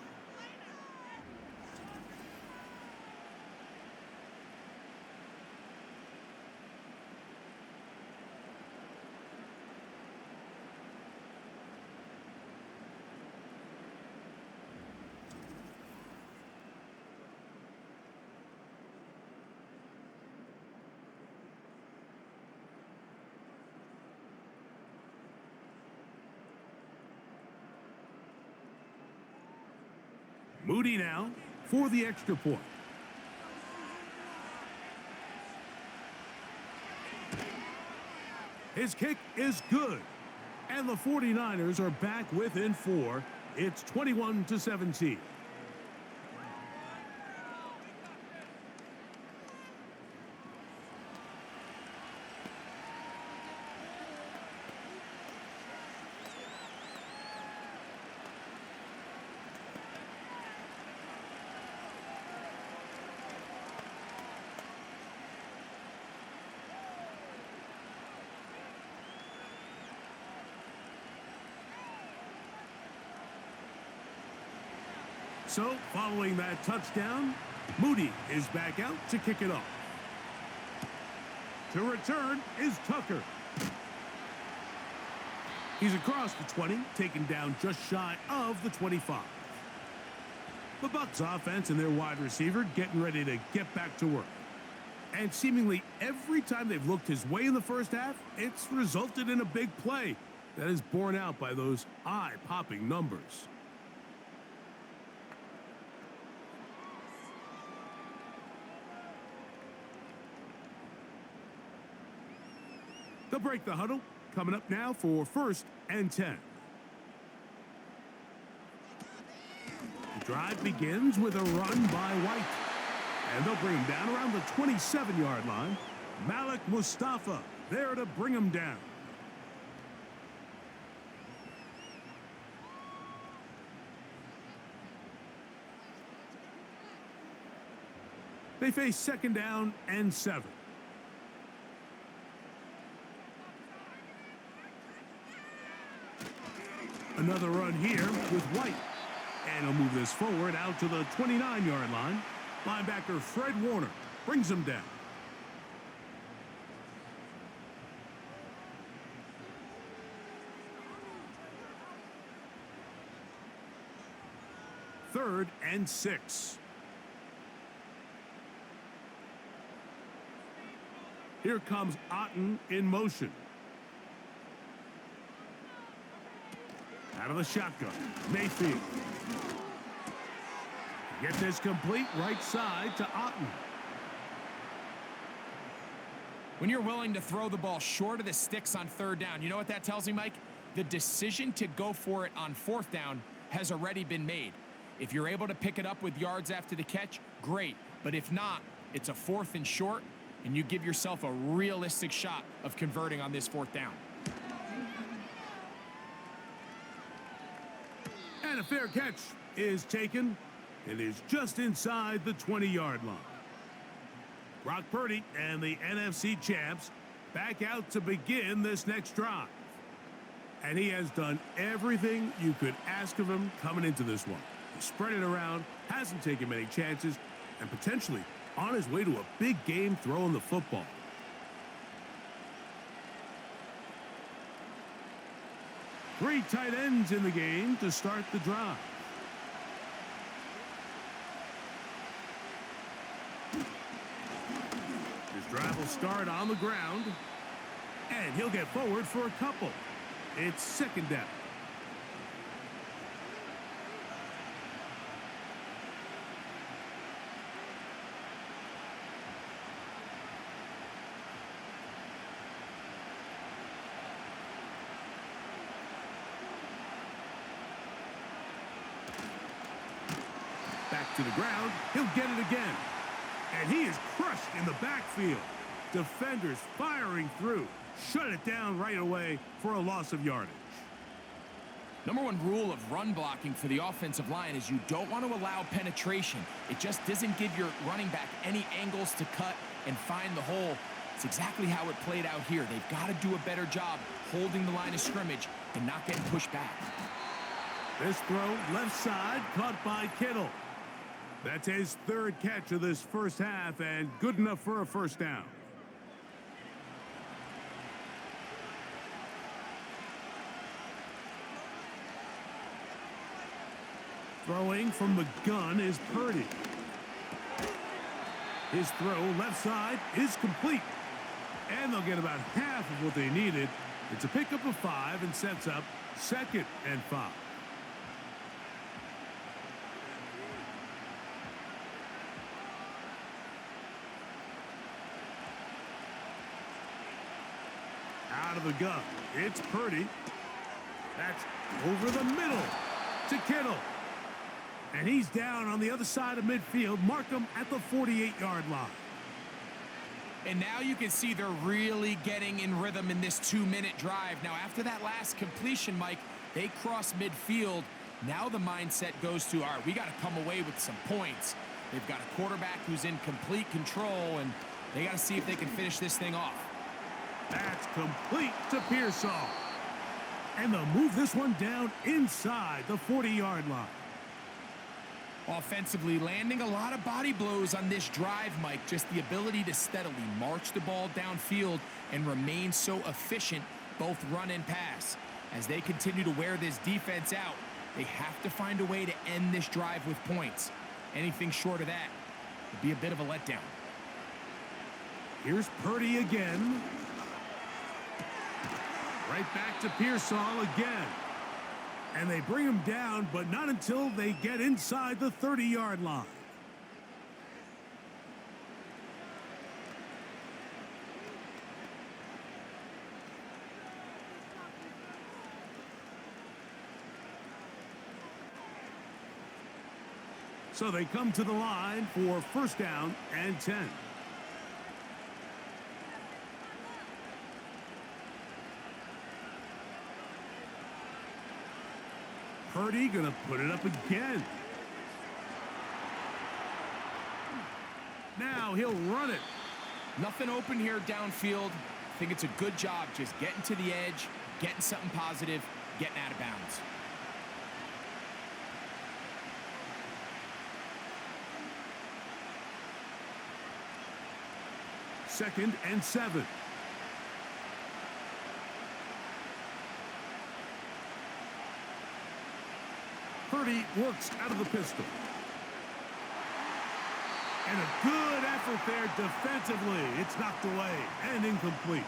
Moody now for the extra point. His kick is good. And the 49ers are back within 4. It's 21-17. So, following that touchdown, Moody is back out to kick it off. To return is Tucker. He's across the 20, taken down just shy of the 25. The Bucs offense and their wide receiver getting ready to get back to work. And seemingly every time they've looked his way in the first half, it's resulted in a big play that is borne out by those eye-popping numbers. They'll break the huddle. Coming up now for 1st and 10. The drive begins with a run by White. And they'll bring him down around the 27-yard line. Malik Mustafa there to bring him down. They face 2nd down and 7. Another run here with White. And he'll move this forward out to the 29-yard line. Linebacker Fred Warner brings him down. Third and 6. Here comes Otten in motion. Out of the shotgun, Mayfield. Get this complete right side to Otten. When you're willing to throw the ball short of the sticks on 3rd down, you know what that tells me, Mike? The decision to go for it on 4th down has already been made. If you're able to pick it up with yards after the catch, great. But if not, it's a 4th and short, and you give yourself a realistic shot of converting on this 4th down. And a fair catch is taken. It is just inside the 20-yard line. Brock Purdy and the NFC champs back out to begin this next drive. And he has done everything you could ask of him coming into this one. He spread it around, hasn't taken many chances, and potentially on his way to a big game throwing the football. Three tight ends in the game to start the drive. His drive will start on the ground, and he'll get forward for a couple. It's 2nd down. To the ground, he'll get it again. And he is crushed in the backfield. Defenders firing through. Shut it down right away for a loss of yardage. Number one rule of run blocking for the offensive line is you don't want to allow penetration. It just doesn't give your running back any angles to cut and find the hole. It's exactly how it played out here. They've got to do a better job holding the line of scrimmage and not getting pushed back. This throw left side caught by Kittle. That's his third catch of this first half and good enough for a first down. Throwing from the gun is Purdy. His throw left side is complete. And they'll get about half of what they needed. It's a pickup of 5 and sets up 2nd and 5. Out of the gun, it's Purdy. That's over the middle to Kittle. And he's down on the other side of midfield. Mark him at the 48-yard line. And now you can see they're really getting in rhythm in this 2-minute drive. Now, after that last completion, Mike, they cross midfield. Now the mindset goes to, all right, we got to come away with some points. They've got a quarterback who's in complete control, and they got to see if they can finish this thing off. That's complete to Pearsall. And they'll move this one down inside the 40-yard line. Offensively, landing a lot of body blows on this drive, Mike. Just the ability to steadily march the ball downfield and remain so efficient, both run and pass. As they continue to wear this defense out, they have to find a way to end this drive with points. Anything short of that would be a bit of a letdown. Here's Purdy again. Right back to Pearsall again. And they bring him down, but not until they get inside the 30-yard line. So they come to the line for first down and 10. Purdy gonna put it up again. Now he'll run it. Nothing open here downfield. I think it's a good job just getting to the edge, getting something positive, getting out of bounds. Second and 7. Purdy works out of the pistol. And a good effort there defensively. It's knocked away and incomplete.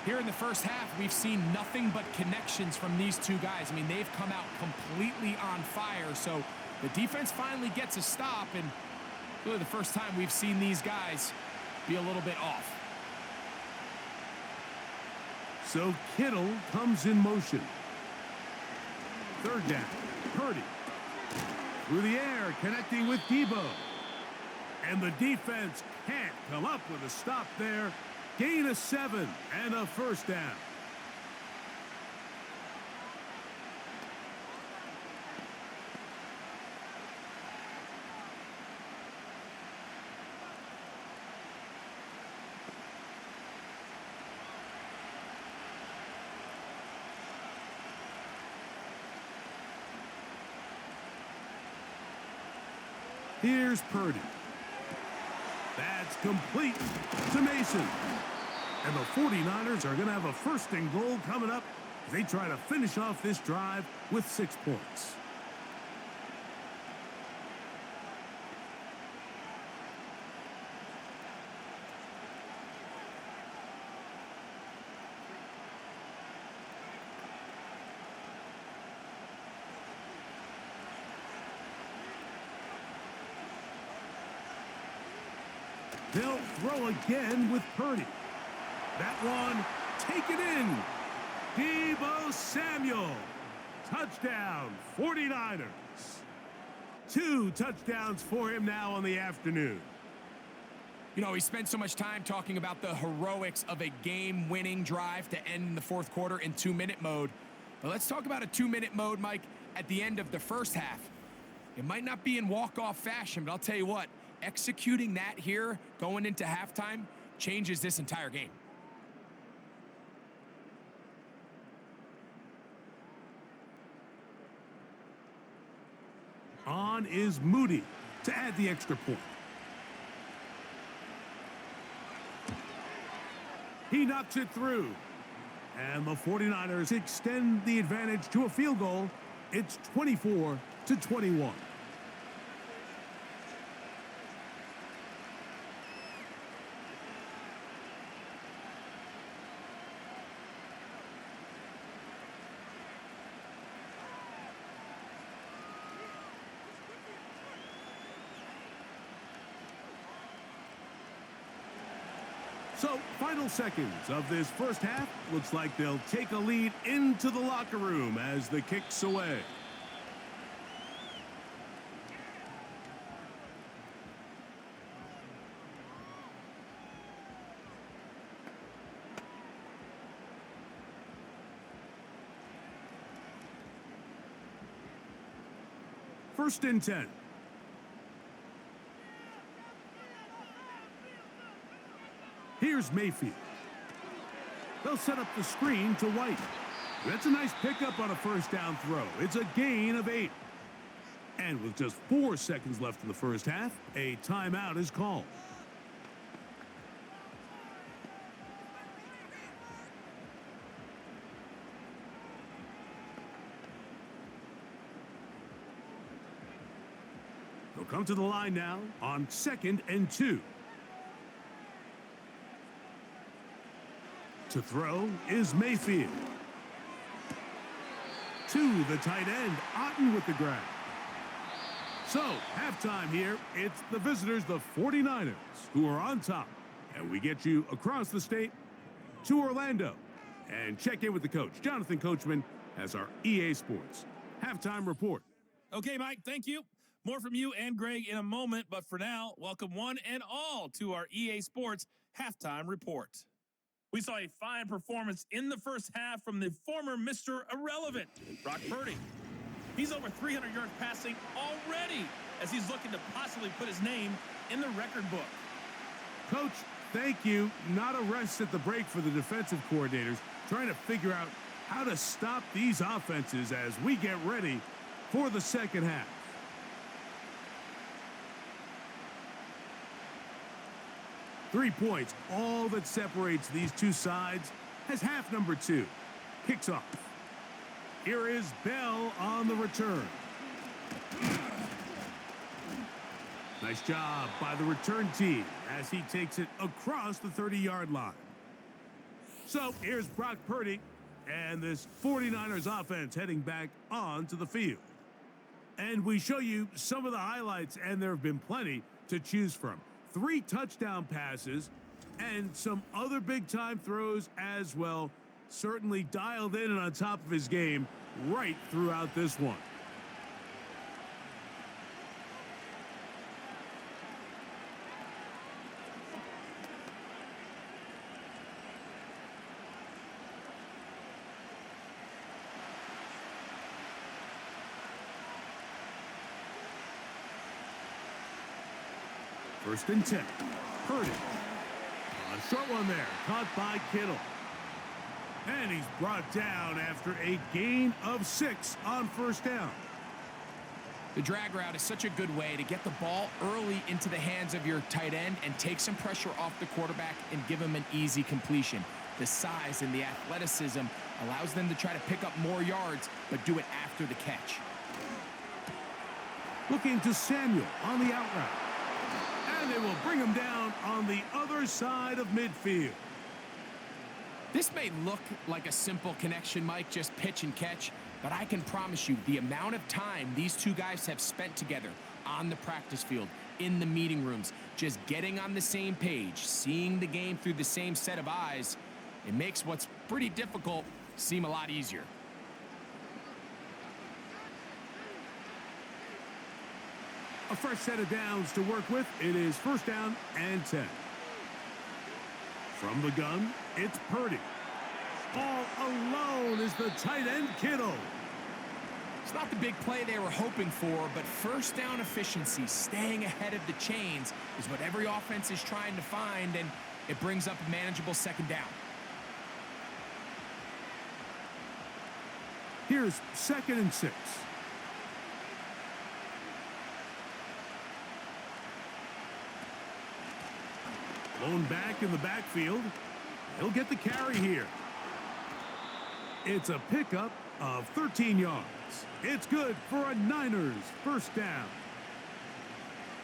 Here in the first half, we've seen nothing but connections from these two guys. I mean, they've come out completely on fire. So the defense finally gets a stop, and really the first time we've seen these guys be a little bit off. So Kittle comes in motion. Third down. Purdy through the air, connecting with Debo. And the defense can't come up with a stop there. Gain of 7 and a first down. Here's Purdy. That's complete to Mason. And the 49ers are going to have a first and goal coming up as they try to finish off this drive with 6 points. They'll throw again with Purdy. That one taken in. Debo Samuel. Touchdown, 49ers. 2 touchdowns for him now on the afternoon. You know, he spent so much time talking about the heroics of a game-winning drive to end in the fourth quarter in 2-minute mode. But let's talk about a 2-minute mode, Mike, at the end of the first half. It might not be in walk-off fashion, but I'll tell you what, executing that here going into halftime changes this entire game. On is Moody to add the extra point. He knocks it through. And the 49ers extend the advantage to a field goal. It's 24-21. So, final seconds of this first half. Looks like they'll take a lead into the locker room as the kick's away. First and 10. Here's Mayfield. They'll set up the screen to White. That's a nice pickup on a first down throw. It's a gain of 8. And with just 4 seconds left in the first half, a timeout is called. They'll come to the line now on 2nd and 2. To throw is Mayfield. To the tight end, Otten with the grab. So, halftime here, it's the visitors, the 49ers, who are on top. And we get you across the state to Orlando. And check in with the coach, Jonathan Coachman, as our EA Sports halftime report. Okay, Mike, thank you. More from you and Greg in a moment, but for now, welcome one and all to our EA Sports halftime report. We saw a fine performance in the first half from the former Mr. Irrelevant, Brock Purdy. He's over 300 yards passing already as he's looking to possibly put his name in the record book. Coach, thank you. Not a rest at the break for the defensive coordinators, trying to figure out how to stop these offenses as we get ready for the second half. Three points, all that separates these two sides, as half number 2 kicks off. Here is Bell on the return. Nice job by the return team as he takes it across the 30-yard line. So here's Brock Purdy and this 49ers offense heading back onto the field. And we show you some of the highlights, and there have been plenty to choose from. 3 touchdown passes and some other big-time throws as well. Certainly dialed in and on top of his game right throughout this one. First and 10. Purdy. A short one there. Caught by Kittle. And he's brought down after a gain of 6 on first down. The drag route is such a good way to get the ball early into the hands of your tight end and take some pressure off the quarterback and give him an easy completion. The size and the athleticism allows them to try to pick up more yards, but do it after the catch. Looking to Samuel on the out route. And they will bring him down on the other side of midfield. This may look like a simple connection, Mike, just pitch and catch, but I can promise you the amount of time these two guys have spent together on the practice field, in the meeting rooms, just getting on the same page, seeing the game through the same set of eyes, it makes what's pretty difficult seem a lot easier. A fresh set of downs to work with. It is first down and 10. From the gun, it's Purdy. All alone is the tight end Kittle. It's not the big play they were hoping for, but first down efficiency, staying ahead of the chains, is what every offense is trying to find, and it brings up a manageable second down. Here's 2nd and 6. Blown back in the backfield. He'll get the carry here. It's a pickup of 13 yards. It's good for a Niners first down.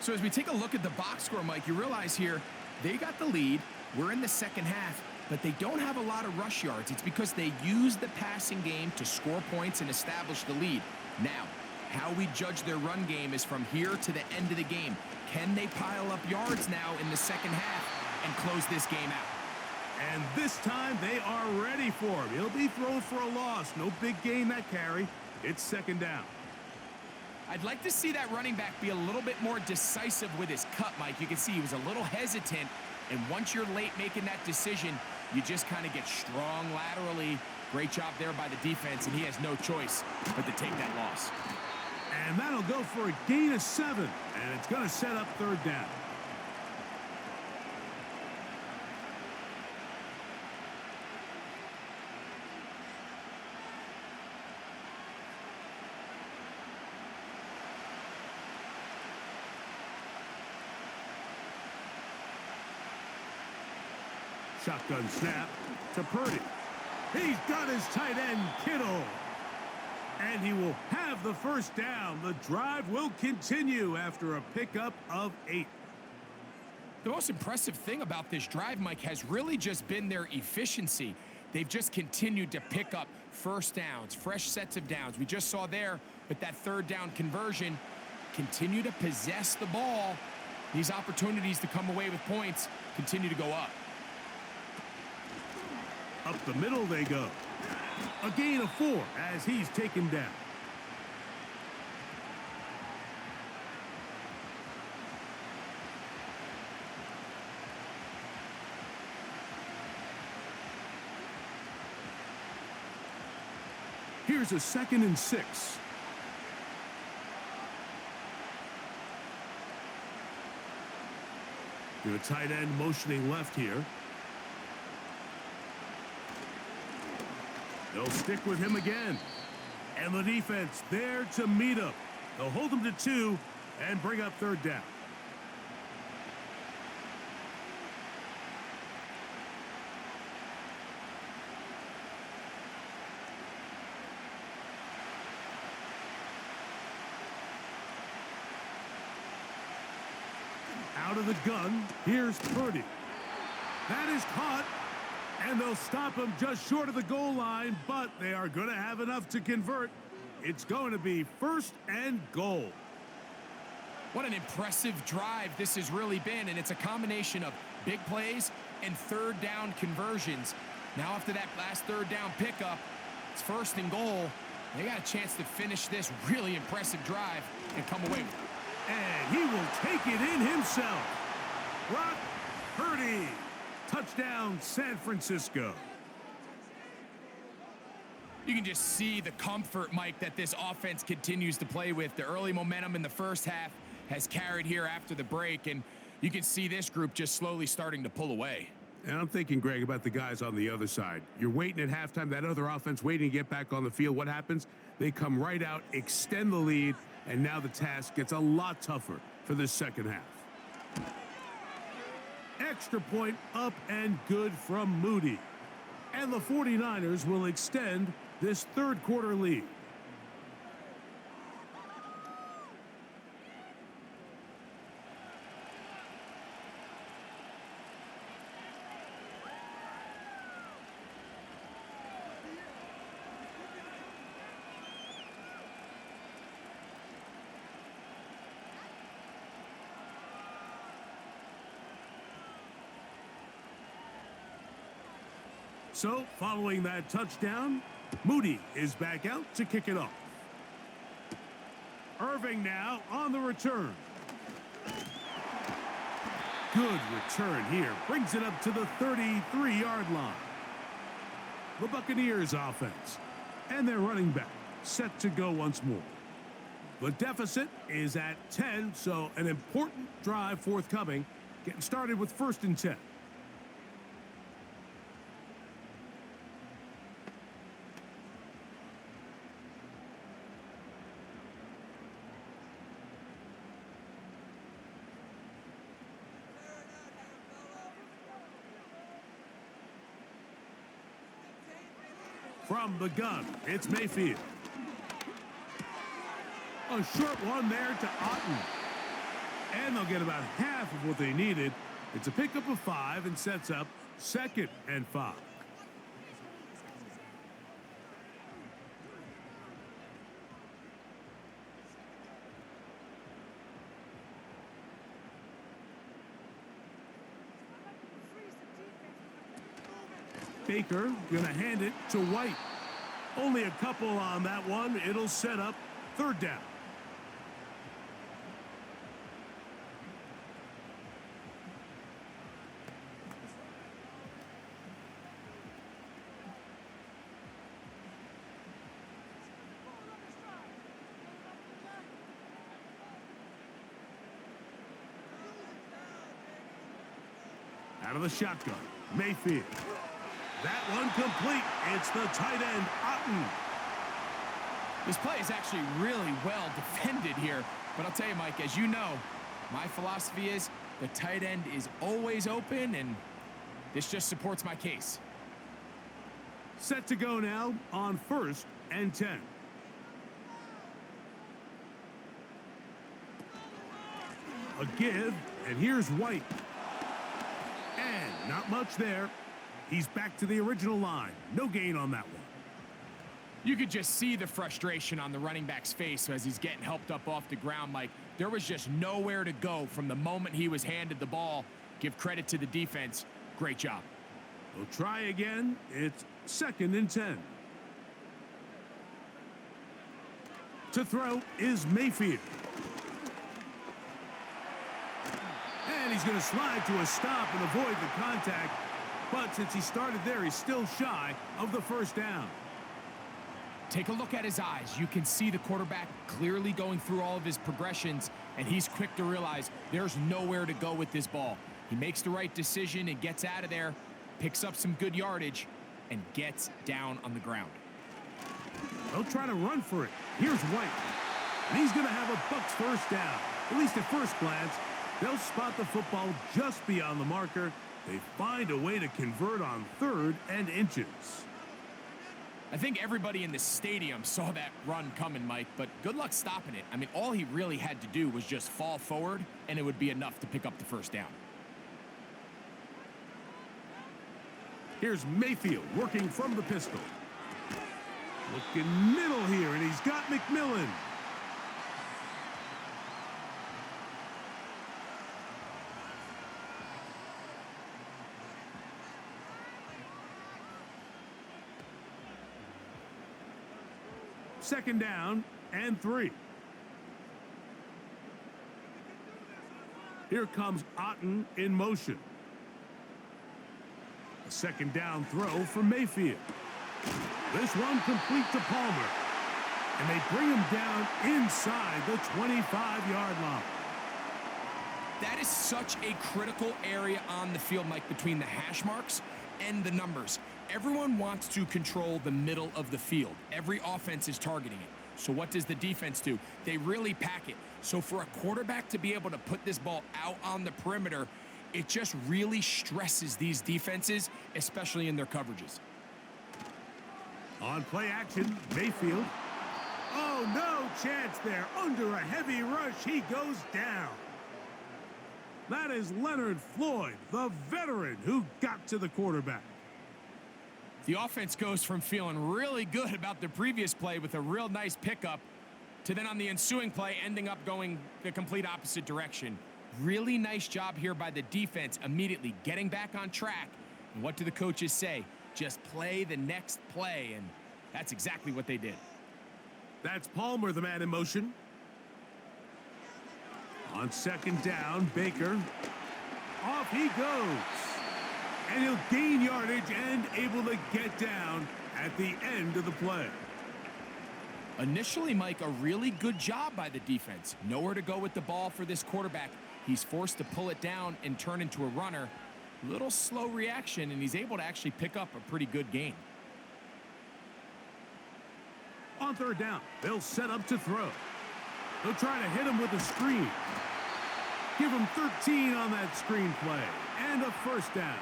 So as we take a look at the box score, Mike, you realize here they got the lead. We're in the second half, but they don't have a lot of rush yards. It's because they use the passing game to score points and establish the lead. Now, how we judge their run game is from here to the end of the game. Can they pile up yards now in the second half and close this game out? And this time they are ready for him. He'll be thrown for a loss. No big gain that carry. It's second down. I'd like to see that running back be a little bit more decisive with his cut, Mike. You can see he was a little hesitant, and once you're late making that decision, you just kind of get strong laterally. Great job there by the defense, and he has no choice but to take that loss. And that'll go for a gain of 7, and it's going to set up third down. Shotgun snap to Purdy. He's got his tight end, Kittle. And he will have the first down. The drive will continue after a pickup of 8. The most impressive thing about this drive, Mike, has really just been their efficiency. They've just continued to pick up first downs, fresh sets of downs. We just saw there with that third down conversion, continue to possess the ball. These opportunities to come away with points continue to go up. Up the middle they go. A gain of 4 as he's taken down. Here's a 2nd and 6. The tight end motioning left here. They'll stick with him again. And the defense there to meet him. They'll hold him to 2 and bring up third down. Out of the gun, here's Purdy. That is caught. And they'll stop him just short of the goal line, but they are going to have enough to convert. It's going to be first and goal. What an impressive drive this has really been, and it's a combination of big plays and third down conversions. Now after that last third down pickup, it's first and goal. They got a chance to finish this really impressive drive and come away with it. And he will take it in himself. Brock Purdy. Touchdown, San Francisco. You can just see the comfort, Mike, that this offense continues to play with. The early momentum in the first half has carried here after the break, and you can see this group just slowly starting to pull away. And I'm thinking, Greg, about the guys on the other side. You're waiting at halftime, that other offense waiting to get back on the field. What happens? They come right out, extend the lead, and now the task gets a lot tougher for the second half. Extra point up and good from Moody. And the 49ers will extend this third quarter lead. So, following that touchdown, Moody is back out to kick it off. Irving now on the return. Good return here. Brings it up to the 33-yard line. The Buccaneers offense. And their running back set to go once more. The deficit is at 10, so an important drive forthcoming. Getting started with 1st and 10. From the gun, it's Mayfield. A short one there to Otten. And they'll get about half of what they needed. It's a pickup of 5 and sets up 2nd and 5. Baker gonna hand it to White. Only a couple on that one. It'll set up 3rd down. Out of the shotgun, Mayfield. That one complete. It's the tight end, Otten. This play is actually really well defended here. But I'll tell you, Mike, as you know, my philosophy is the tight end is always open, and this just supports my case. Set to go now on 1st and 10. A give, and here's White. And not much there. He's back to the original line. No gain on that one. You could just see the frustration on the running back's face as he's getting helped up off the ground, Mike. There was just nowhere to go from the moment he was handed the ball. Give credit to the defense. Great job. We'll try again. It's 2nd and 10. To throw is Mayfield. And he's going to slide to a stop and avoid the contact. But since he started there, he's still shy of the 1st down. Take a look at his eyes. You can see the quarterback clearly going through all of his progressions, and he's quick to realize there's nowhere to go with this ball. He makes the right decision and gets out of there, picks up some good yardage, and gets down on the ground. They'll try to run for it. Here's White. And he's going to have a Bucs 1st down. At least at first glance, they'll spot the football just beyond the marker. They find a way to convert on 3rd and inches. I think everybody in the stadium saw that run coming, Mike, but good luck stopping it. I mean, all he really had to do was just fall forward, and it would be enough to pick up the 1st down. Here's Mayfield working from the pistol. Looking middle here, and he's got McMillan. Second down and 3. Here comes Otten in motion. A 2nd down throw from Mayfield. This one complete to Palmer. And they bring him down inside the 25-yard line. That is such a critical area on the field, Mike, between the hash marks and the numbers. Everyone wants to control the middle of the field. Every offense is targeting it. So what does the defense do? They really pack it. So for a quarterback to be able to put this ball out on the perimeter, it just really stresses these defenses, especially in their coverages. On play action, Mayfield. Oh, no chance there. Under a heavy rush, he goes down. That is Leonard Floyd, the veteran who got to the quarterback. The offense goes from feeling really good about the previous play with a real nice pickup to then on the ensuing play ending up going the complete opposite direction. Really nice job here by the defense, immediately getting back on track. And what do the coaches say? Just play the next play, and that's exactly what they did. That's Palmer, the man in motion. On second down, Baker. Off he goes. And he'll gain yardage and able to get down at the end of the play. Initially, Mike, a really good job by the defense. Nowhere to go with the ball for this quarterback. He's forced to pull it down and turn into a runner. Little slow reaction, and he's able to actually pick up a pretty good gain. On third down, they'll set up to throw. They'll try to hit him with a screen. Give him 13 on that screen play. And a first down.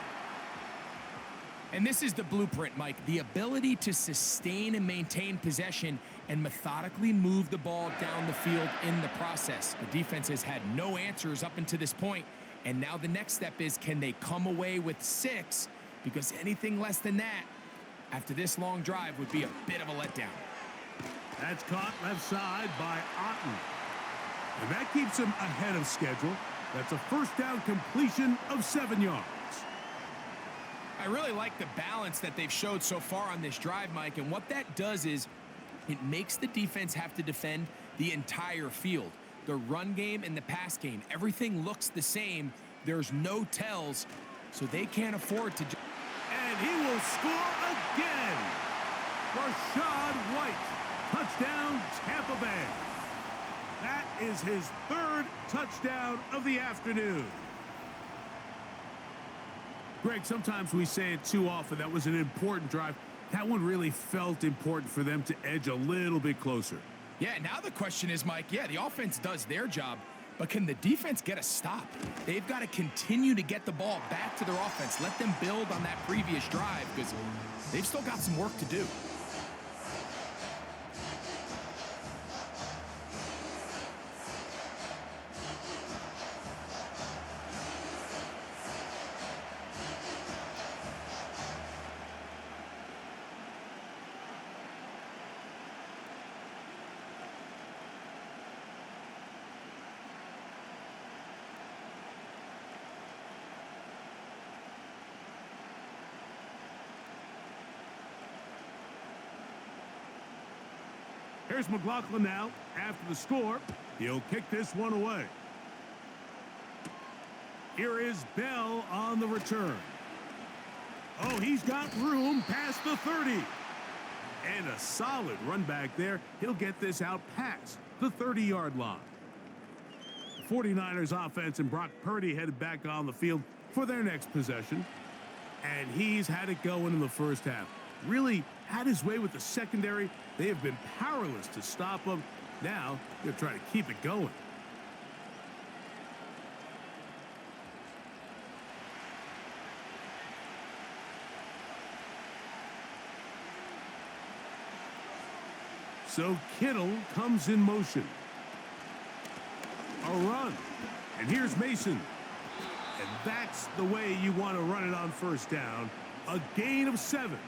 And this is the blueprint, Mike. The ability to sustain and maintain possession and methodically move the ball down the field in the process. The defense has had no answers up until this point. And now the next step is, can they come away with 6? Because anything less than that, after this long drive, would be a bit of a letdown. That's caught left side by Otten. And that keeps him ahead of schedule. That's a first down completion of 7 yards. I really like the balance that they've showed so far on this drive, Mike. And what that does is it makes the defense have to defend the entire field. The run game and the pass game, everything looks the same. There's no tells, so they can't afford to. And he will score again. Rashad White. Touchdown, Tampa Bay. That is his 3rd touchdown of the afternoon. Greg, sometimes we say it too often. That was an important drive. That one really felt important for them to edge a little bit closer. Yeah, now the question is, Mike, yeah, the offense does their job, but can the defense get a stop? They've got to continue to get the ball back to their offense. Let them build on that previous drive because they've still got some work to do. Here's McLaughlin now. After the score, he'll kick this one away. Here is Bell on the return. Oh, he's got room past the 30. And a solid run back there. He'll get this out past the 30-yard line. The 49ers offense and Brock Purdy headed back on the field for their next possession. And he's had it going in the first half. Really had his way with the secondary. They have been powerless to stop him. Now they're trying to keep it going. So Kittle comes in motion. A run. And here's Mason. And that's the way you want to run it on first down. A gain of 7.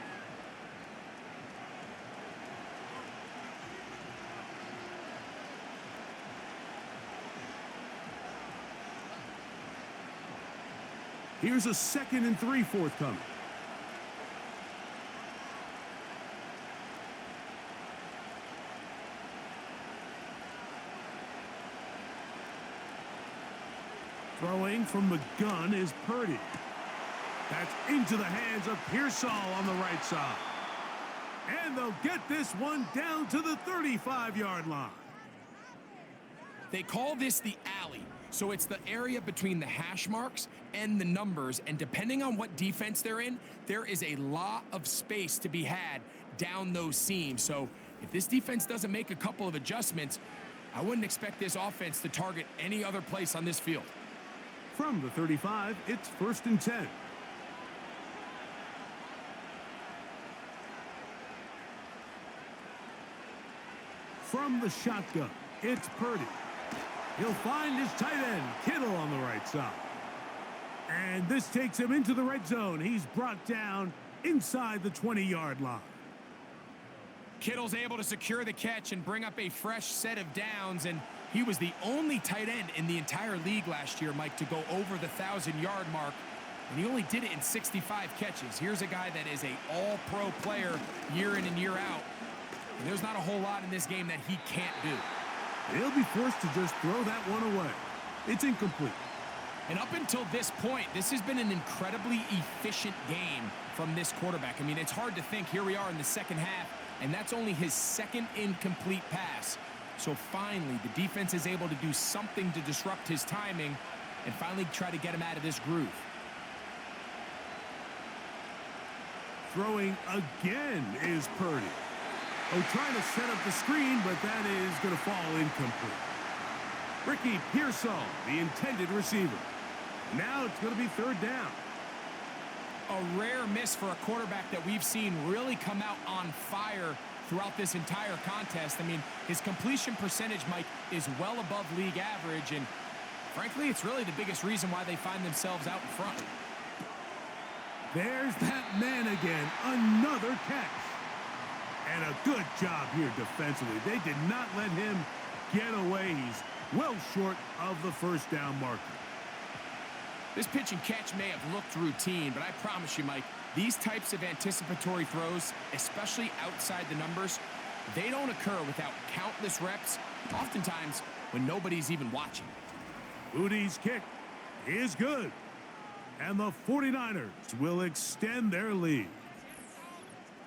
Here's a 2nd and 3 forthcoming. Throwing from the gun is Purdy. That's into the hands of Pearsall on the right side. And they'll get this one down to the 35-yard line. They call this the alley. So it's the area between the hash marks and the numbers, and depending on what defense they're in, there is a lot of space to be had down those seams. So if this defense doesn't make a couple of adjustments, I wouldn't expect this offense to target any other place on this field. From the 35, it's 1st and 10. From the shotgun, it's Purdy. He'll find his tight end, Kittle, on the right side. And this takes him into the red zone. He's brought down inside the 20-yard line. Kittle's able to secure the catch and bring up a fresh set of downs, and he was the only tight end in the entire league last year, Mike, to go over the 1,000-yard mark, and he only did it in 65 catches. Here's a guy that is a all-pro player year in and year out, and there's not a whole lot in this game that he can't do. He'll be forced to just throw that one away. It's incomplete. And up until this point, this has been an incredibly efficient game from this quarterback. I mean, it's hard to think. Here we are in the second half, and that's only his second incomplete pass. So finally, the defense is able to do something to disrupt his timing and finally try to get him out of this groove. Throwing again is Purdy. Oh, trying to set up the screen, but that is going to fall incomplete. Ricky Pearsall, the intended receiver. Now it's going to be third down. A rare miss for a quarterback that we've seen really come out on fire throughout this entire contest. I mean, his completion percentage, Mike, is well above league average, and frankly, it's really the biggest reason why they find themselves out in front. There's that man again, another catch. And a good job here defensively. They did not let him get away. He's well short of the first down marker. This pitch and catch may have looked routine, but I promise you, Mike, these types of anticipatory throws, especially outside the numbers, they don't occur without countless reps, oftentimes when nobody's even watching. Moody's kick is good. And the 49ers will extend their lead.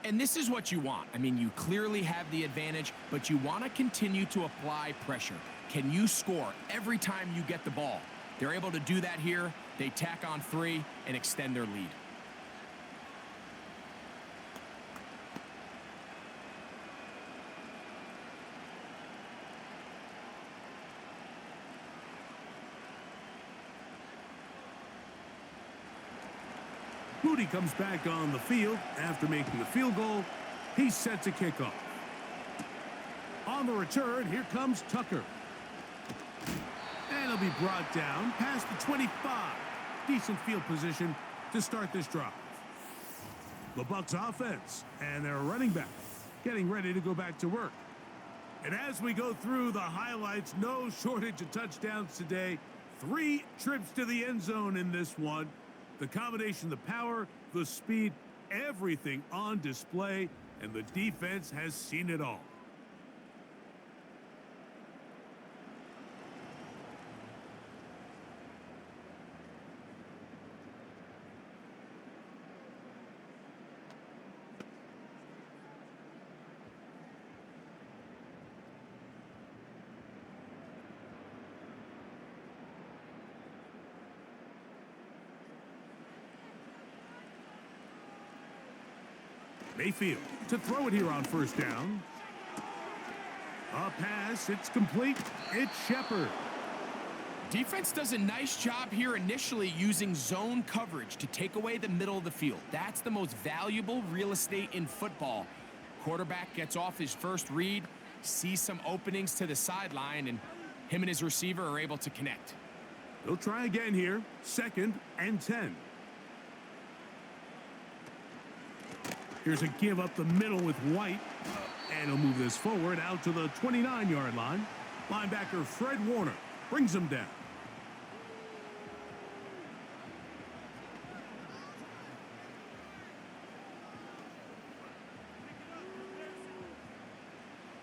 And this is what you want. I mean, you clearly have the advantage, but you want to continue to apply pressure. Can you score every time you get the ball? They're able to do that here. They tack on 3 and extend their lead. Moody comes back on the field after making the field goal. He's set to kick off. On the return, here comes Tucker. And he'll be brought down past the 25. Decent field position to start this drive. The Bucs offense and their running back getting ready to go back to work. And as we go through the highlights, no shortage of touchdowns today. 3 trips to the end zone in this one. The combination, the power, the speed, everything on display, and the defense has seen it all. Mayfield to throw it here on first down. A pass, it's complete. It's Shepard. Defense does a nice job here initially using zone coverage to take away the middle of the field. That's the most valuable real estate in football. Quarterback gets off his first read, sees some openings to the sideline, and him and his receiver are able to connect. They'll try again here. 2nd and 10. Here's a give up the middle with White. And he'll move this forward out to the 29-yard line. Linebacker Fred Warner brings him down.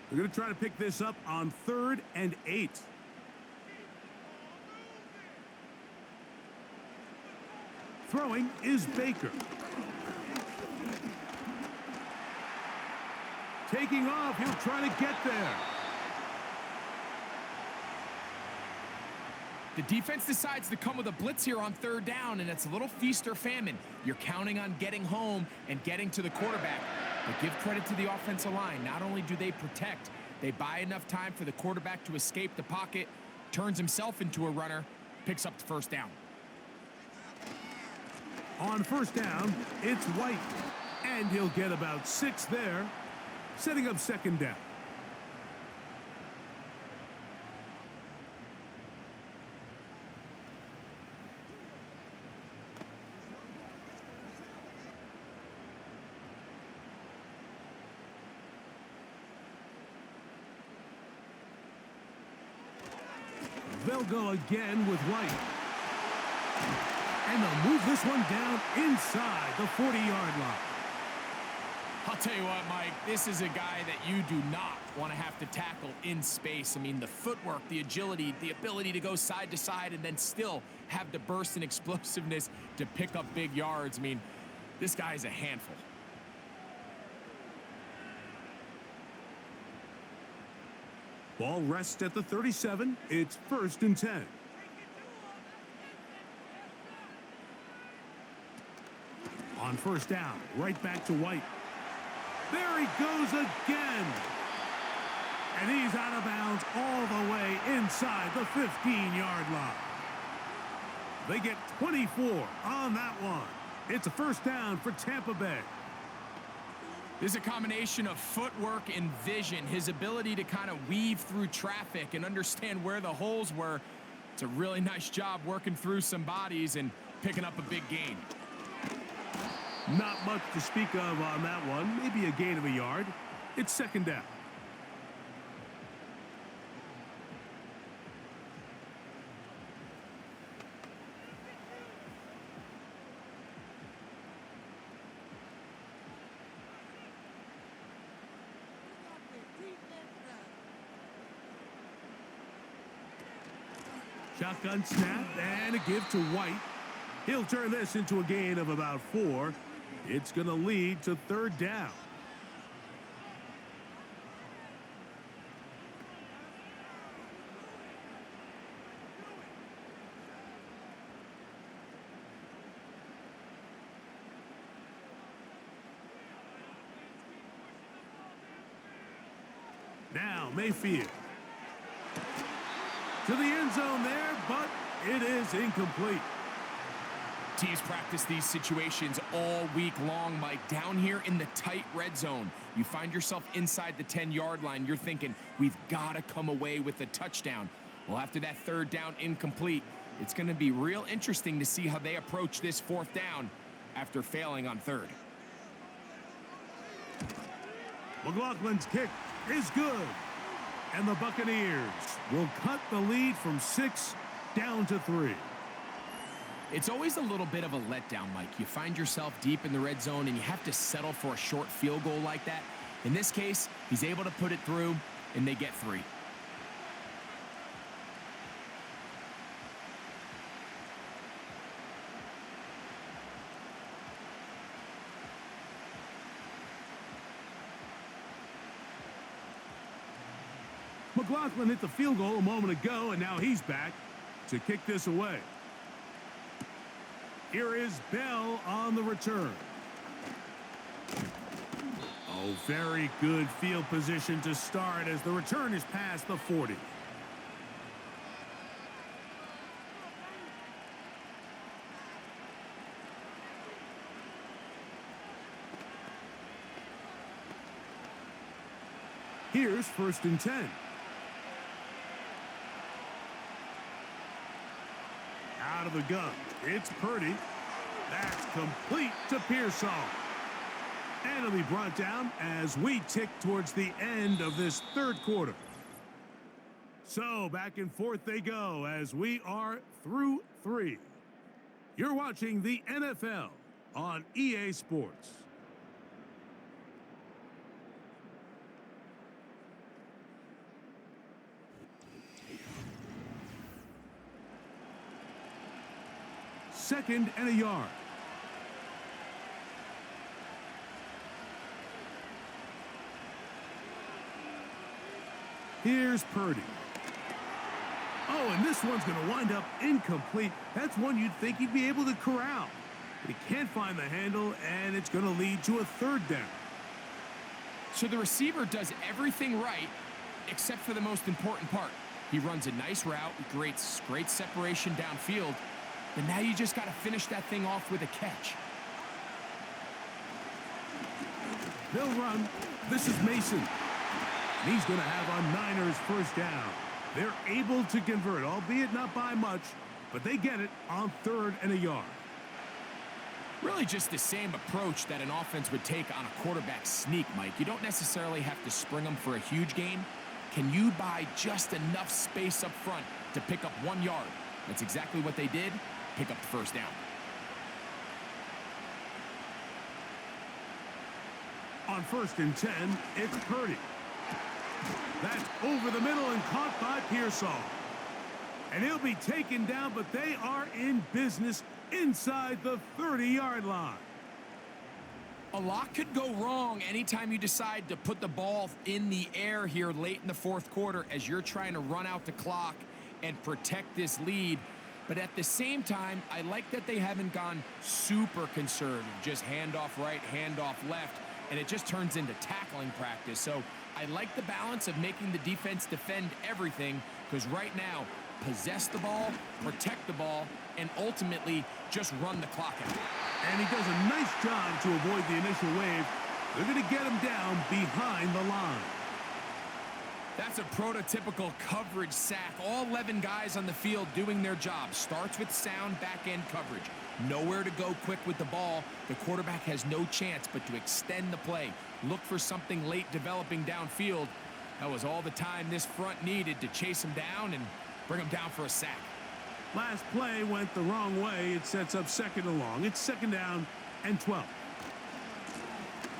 We're going to try to pick this up on 3rd and 8. Throwing is Baker. Taking off, he'll try to get there. The defense decides to come with a blitz here on 3rd down, and it's a little feast or famine. You're counting on getting home and getting to the quarterback. But give credit to the offensive line. Not only do they protect, they buy enough time for the quarterback to escape the pocket, turns himself into a runner, picks up the first down. On first down, it's White. And he'll get about 6 there, setting up 2nd down. They'll go again with White. And they'll move this one down inside the 40-yard line. I'll tell you what, Mike, this is a guy that you do not want to have to tackle in space. I mean, the footwork, the agility, the ability to go side to side and then still have the burst and explosiveness to pick up big yards. I mean, this guy is a handful. Ball rests at the 37. It's 1st and 10. On 1st down, right back to White. There he goes again. And he's out of bounds all the way inside the 15-yard line. They get 24 on that one. It's a 1st down for Tampa Bay. There's a combination of footwork and vision, his ability to kind of weave through traffic and understand where the holes were. It's a really nice job working through some bodies and picking up a big gain. Not much to speak of on that one. Maybe a gain of a yard. It's 2nd down. Shotgun snap and a give to White. He'll turn this into a gain of about 4. It's going to lead to 3rd down. Now Mayfield. To the end zone there, but it is incomplete. Teams practice these situations all week long, Mike. Down here in the tight red zone, you find yourself inside the 10-yard line. You're thinking, we've got to come away with a touchdown. Well, after that 3rd down incomplete, it's going to be real interesting to see how they approach this 4th down after failing on 3rd. McLaughlin's kick is good. And the Buccaneers will cut the lead from 6 down to 3. It's always a little bit of a letdown, Mike. You find yourself deep in the red zone and you have to settle for a short field goal like that. In this case, he's able to put it through, and they get 3. McLaughlin hit the field goal a moment ago, and now he's back to kick this away. Here is Bell on the return. Oh, very good field position to start as the return is past the 40. Here's 1st and 10. Out of the gun, it's Purdy. That's complete to Pearsall. And it'll be brought down as we tick towards the end of this 3rd quarter. So back and forth they go as we are through 3. You're watching the NFL on EA Sports. Second and a yard. Here's Purdy. Oh, and this one's going to wind up incomplete. That's one you'd think he'd be able to corral. But he can't find the handle, and it's going to lead to a 3rd down. So the receiver does everything right except for the most important part. He runs a nice route, creates great separation downfield, but now you just got to finish that thing off with a catch. They'll run. This is Mason. And he's going to have a Niners 1st down. They're able to convert, albeit not by much, but they get it on 3rd and a yard. Really just the same approach that an offense would take on a quarterback sneak, Mike. You don't necessarily have to spring them for a huge gain. Can you buy just enough space up front to pick up 1 yard? That's exactly what they did. Pick up the 1st down. On 1st and 10, it's Purdy. That's over the middle and caught by Pearsall. And he'll be taken down, but they are in business inside the 30-yard line. A lot could go wrong anytime you decide to put the ball in the air here late in the fourth quarter as you're trying to run out the clock and protect this lead. But at the same time, I like that they haven't gone super conservative, just handoff right, handoff left, and it just turns into tackling practice. So I like the balance of making the defense defend everything, because right now, possess the ball, protect the ball, and ultimately just run the clock out. And he does a nice job to avoid the initial wave. They're going to get him down behind the line. That's a prototypical coverage sack. All 11 guys on the field doing their job. Starts with sound back-end coverage. Nowhere to go quick with the ball. The quarterback has no chance but to extend the play. Look for something late developing downfield. That was all the time this front needed to chase him down and bring him down for a sack. Last play went the wrong way. It sets up 2nd and long. It's 2nd down and 12.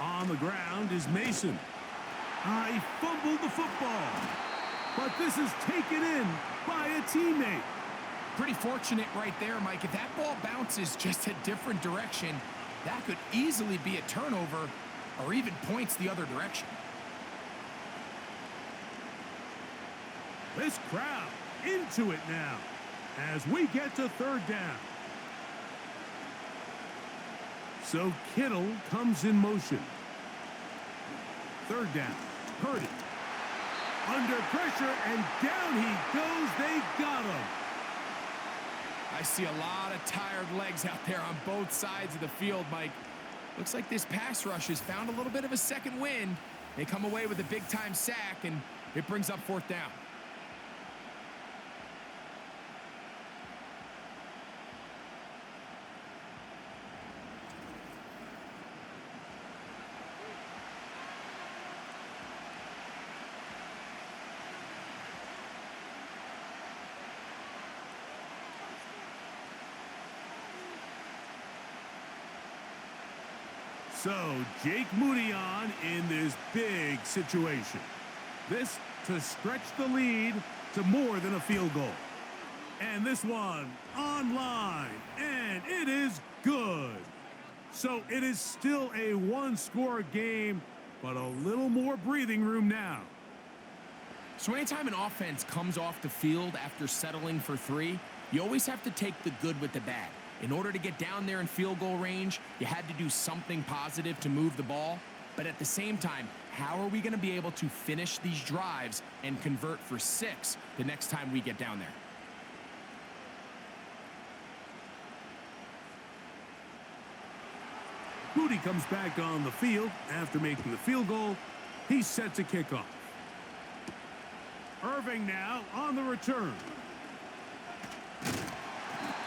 On the ground is Mason. He fumbled the football, but this is taken in by a teammate. Pretty fortunate right there, Mike. If that ball bounces just a different direction, that could easily be a turnover or even points the other direction. This crowd into it now as we get to 3rd down. So Kittle comes in motion. 3rd down. Purdy. Under pressure, and down he goes. They got him. I see a lot of tired legs out there on both sides of the field, Mike. Looks like this pass rush has found a little bit of a second wind. They come away with a big-time sack, and it brings up 4th down. So Jake Moody on in this big situation. This to stretch the lead to more than a field goal. And this one online, and it is good. So it is still a one-score game, but a little more breathing room now. So anytime an offense comes off the field after settling for 3, you always have to take the good with the bad. In order to get down there in field goal range, you had to do something positive to move the ball. But at the same time, how are we going to be able to finish these drives and convert for 6 the next time we get down there? Moody comes back on the field after making the field goal. He's set to kick off. Irving now on the return.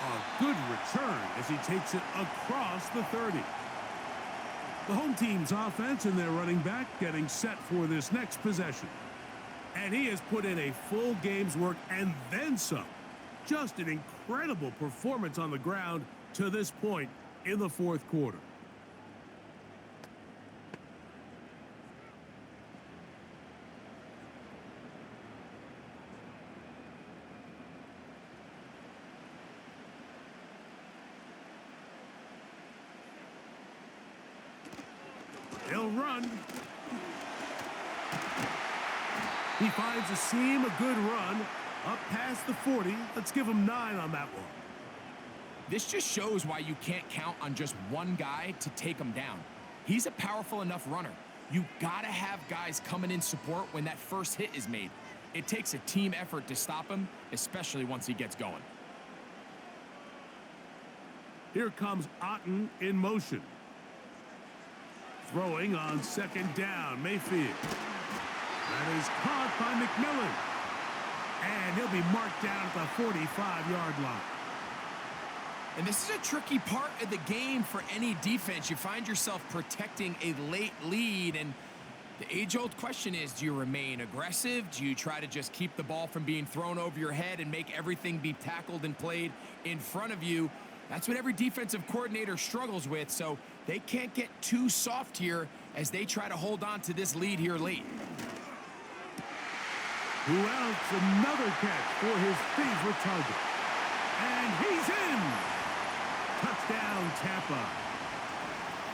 A good return as he takes it across the 30. The home team's offense and their running back getting set for this next possession. And he has put in a full game's work and then some. Just an incredible performance on the ground to this point in the fourth quarter. He'll run. He finds a seam, a good run, up past the 40. Let's give him 9 on that one. This just shows why you can't count on just one guy to take him down. He's a powerful enough runner. You gotta have guys coming in support when that first hit is made. It takes a team effort to stop him, especially once he gets going. Here comes Otten in motion. Throwing on second down, Mayfield. That is caught by McMillan. And he'll be marked down at the 45-yard line. And this is a tricky part of the game for any defense. You find yourself protecting a late lead, and the age-old question is, do you remain aggressive? Do you try to just keep the ball from being thrown over your head and make everything be tackled and played in front of you? That's what every defensive coordinator struggles with, so they can't get too soft here as they try to hold on to this lead here late. Who else? Another catch for his favorite target. And he's in! Touchdown, Tampa.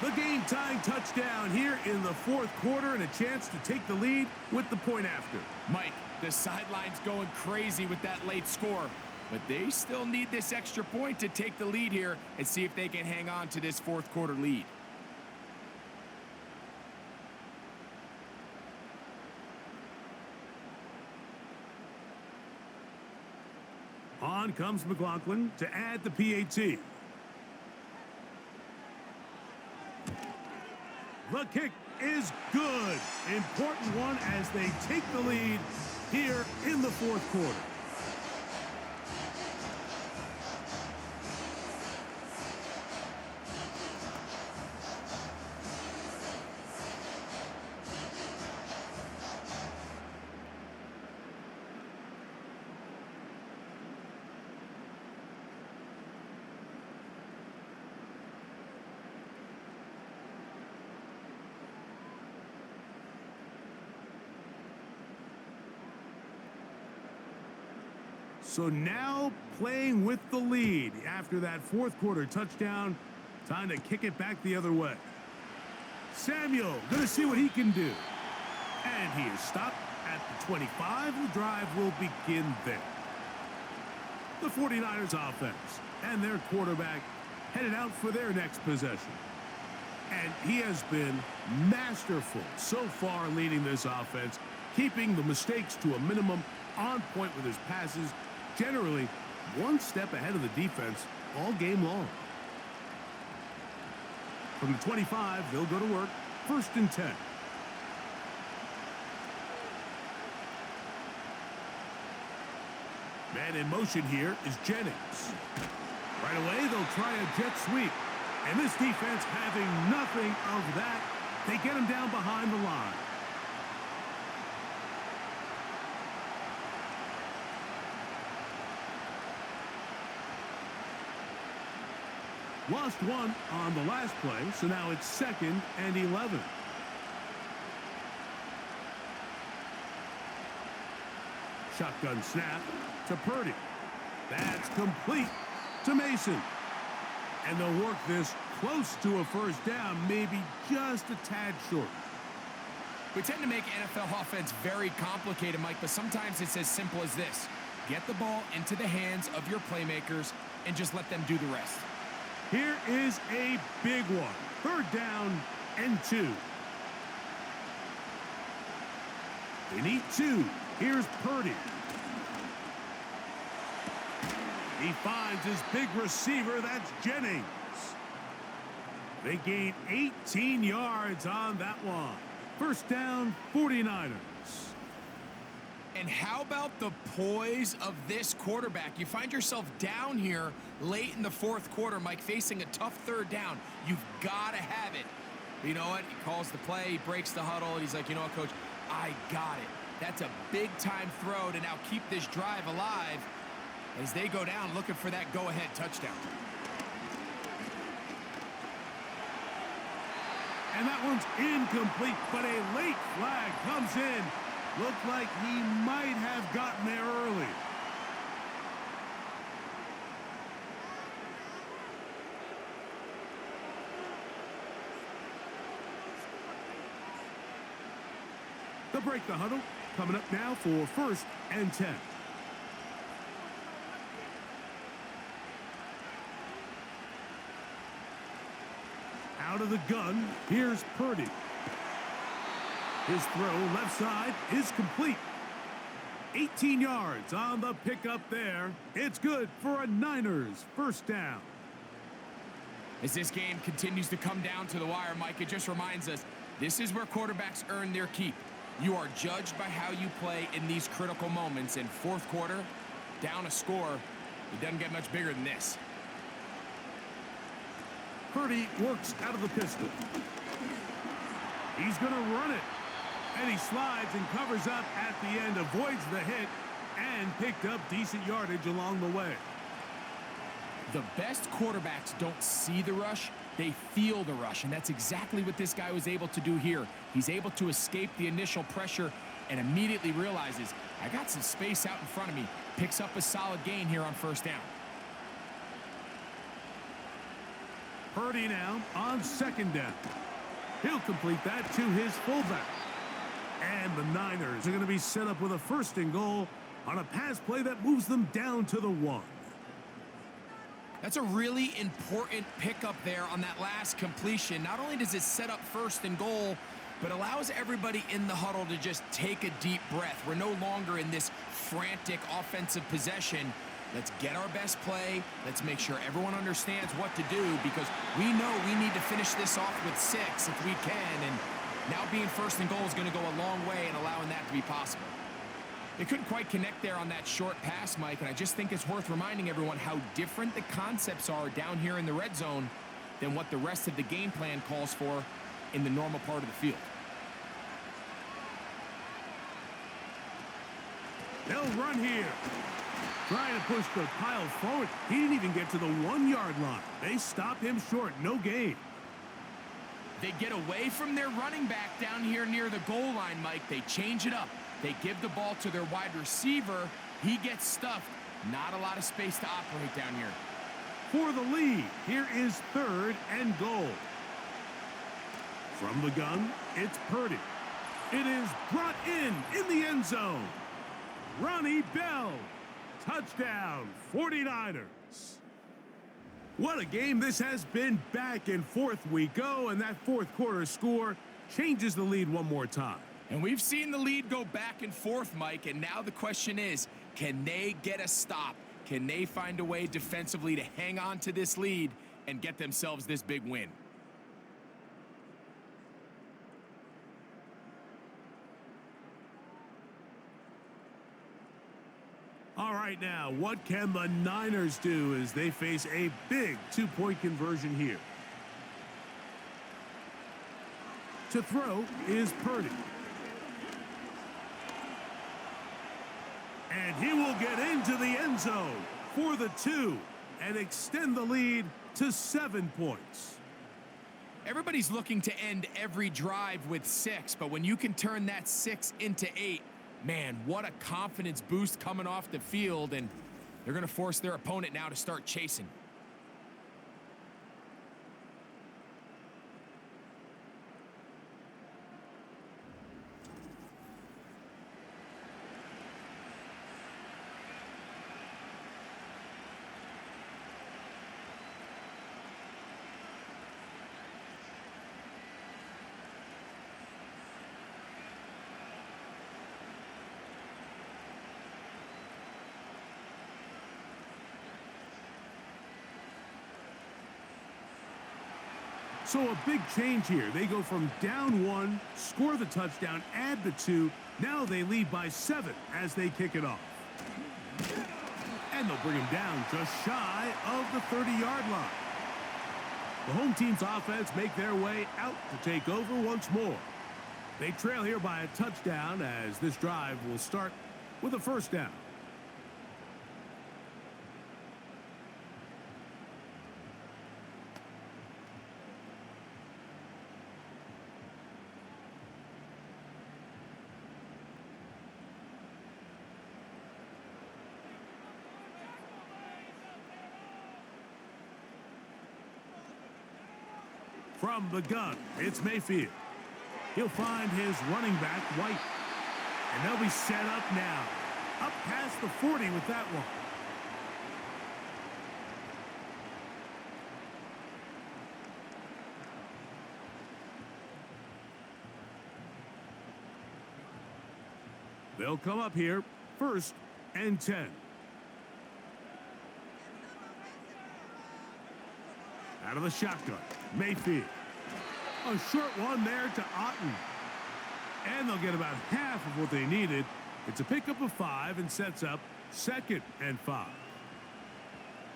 The game-tying touchdown here in the fourth quarter and a chance to take the lead with the point after. Mike, the sideline's going crazy with that late score, but they still need this extra point to take the lead here and see if they can hang on to this fourth quarter lead. On comes McLaughlin to add the PAT. The kick is good. Important one as they take the lead here in the fourth quarter. So now playing with the lead after that fourth quarter touchdown. Time to kick it back the other way. Samuel going to see what he can do. And he is stopped at the 25. The drive will begin there. The 49ers offense and their quarterback headed out for their next possession. And he has been masterful so far leading this offense, keeping the mistakes to a minimum, on point with his passes, generally one step ahead of the defense all game long. From the 25, they'll go to work. 1st and 10. Man in motion here is Jennings. Right away, they'll try a jet sweep. And this defense having nothing of that. They get him down behind the line. Lost one on the last play, so now it's 2nd and 11. Shotgun snap to Purdy. That's complete to Mason. And they'll work this close to a first down, maybe just a tad short. We tend to make NFL offense very complicated, Mike, but sometimes it's as simple as this. Get the ball into the hands of your playmakers and just let them do the rest. Here is a big one. 3rd down and 2. They need 2. Here's Purdy. He finds his big receiver. That's Jennings. They gain 18 yards on that one. 1st down, 49ers. And how about the poise of this quarterback? You find yourself down here late in the fourth quarter, Mike, facing a tough 3rd down. You've got to have it. You know what? He calls the play, he breaks the huddle, and he's like, you know what, Coach? I got it. That's a big-time throw to now keep this drive alive as they go down looking for that go-ahead touchdown. And that one's incomplete, but a late flag comes in. Looked like he might have gotten there early. They'll break the huddle. Coming up now for 1st and 10. Out of the gun, here's Purdy. His throw left side is complete. 18 yards on the pickup there. It's good for a Niners 1st down. As this game continues to come down to the wire, Mike, it just reminds us this is where quarterbacks earn their keep. You are judged by how you play in these critical moments. In fourth quarter, down a score, it doesn't get much bigger than this. Purdy works out of the pistol. He's going to run it. And he slides and covers up at the end, avoids the hit, and picked up decent yardage along the way. The best quarterbacks don't see the rush, they feel the rush, and that's exactly what this guy was able to do here. He's able to escape the initial pressure and immediately realizes, I got some space out in front of me. Picks up a solid gain here on first down. Purdy now on second down. He'll complete that to his fullback. And the Niners are going to be set up with a 1st and goal on a pass play that moves them down to the 1. That's a really important pickup there on that last completion. Not only does it set up 1st and goal, but allows everybody in the huddle to just take a deep breath. We're no longer in this frantic offensive possession. Let's get our best play. Let's make sure everyone understands what to do, because we know we need to finish this off with 6 if we can. And now being 1st and goal is going to go a long way in allowing that to be possible. They couldn't quite connect there on that short pass, Mike, and I just think it's worth reminding everyone how different the concepts are down here in the red zone than what the rest of the game plan calls for in the normal part of the field. They'll run here. Trying to push the pile forward. He didn't even get to the 1-yard line. They stop him short. No gain. They get away from their running back down here near the goal line, Mike. They change it up. They give the ball to their wide receiver. He gets stuffed. Not a lot of space to operate down here. For the lead, here is 3rd and goal. From the gun, it's Purdy. It is brought in the end zone. Ronnie Bell. Touchdown, 49ers. What a game this has been. Back and forth we go, and that 4th quarter score changes the lead one more time. And we've seen the lead go back and forth, Mike, and now the question is, can they get a stop? Can they find a way defensively to hang on to this lead and get themselves this big win? All right, now, what can the Niners do as they face a big 2-point conversion here? To throw is Purdy. And he will get into the end zone for the 2 and extend the lead to 7 points. Everybody's looking to end every drive with 6, but when you can turn that 6 into 8, man, what a confidence boost coming off the field, and they're going to force their opponent now to start chasing. So a big change here. They go from down 1, score the touchdown, add the 2. Now they lead by 7 as they kick it off. And they'll bring him down just shy of the 30-yard line. The home team's offense make their way out to take over once more. They trail here by a touchdown as this drive will start with a 1st down. From the gun, it's Mayfield. He'll find his running back, White. And they'll be set up now. Up past the 40 with that one. They'll come up here, 1st and 10. Out of the shotgun, Mayfield. A short one there to Otten. And they'll get about half of what they needed. It's a pickup of 5 and sets up 2nd and 5.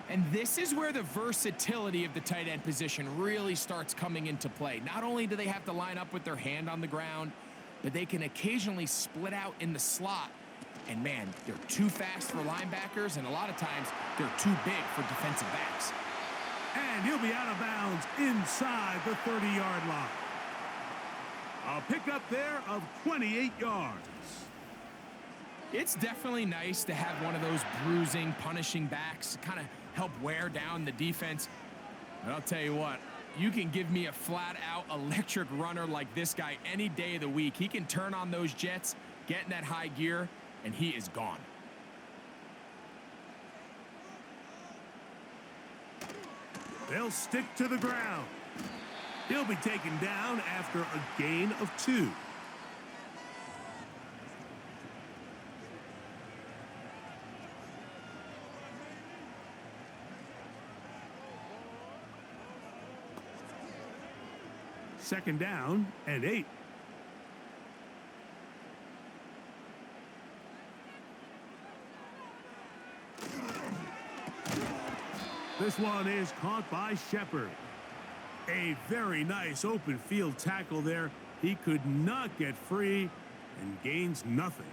And this is where the versatility of the tight end position really starts coming into play. Not only do they have to line up with their hand on the ground, but they can occasionally split out in the slot. And man, they're too fast for linebackers, and a lot of times they're too big for defensive backs. And he'll be out of bounds inside the 30-yard line. A pickup there of 28 yards. It's definitely nice to have one of those bruising, punishing backs to kind of help wear down the defense. But I'll tell you what, you can give me a flat-out electric runner like this guy any day of the week. He can turn on those jets, get in that high gear, and he is gone. They'll stick to the ground. He'll be taken down after a gain of 2. Second down and 8. This one is caught by Shepard. A very nice open field tackle there. He could not get free and gains nothing.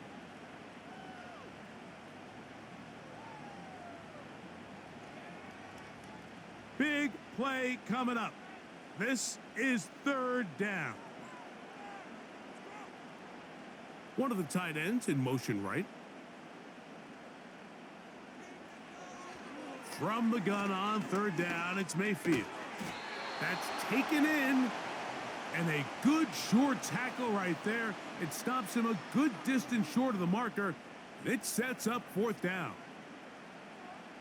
Big play coming up. This is third down. One of the tight ends in motion right. From the gun on third down, it's Mayfield. That's taken in. And a good short tackle right there. It stops him a good distance short of the marker. It sets up fourth down.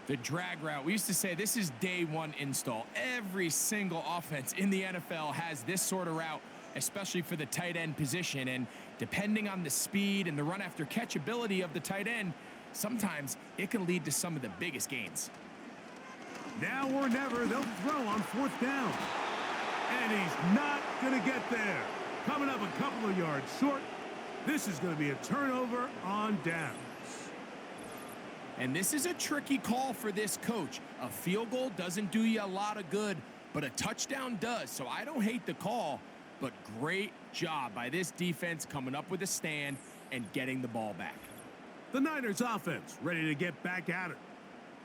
The drag route. We used to say this is day one install. Every single offense in the NFL has this sort of route, especially for the tight end position. And depending on the speed and the run after catch ability of the tight end, sometimes it can lead to some of the biggest gains. Now or never, they'll throw on fourth down. And he's not going to get there. Coming up a couple of yards short. This is going to be a turnover on downs. And this is a tricky call for this coach. A field goal doesn't do you a lot of good, but a touchdown does. So I don't hate the call, but great job by this defense coming up with a stand and getting the ball back. The Niners offense ready to get back at it.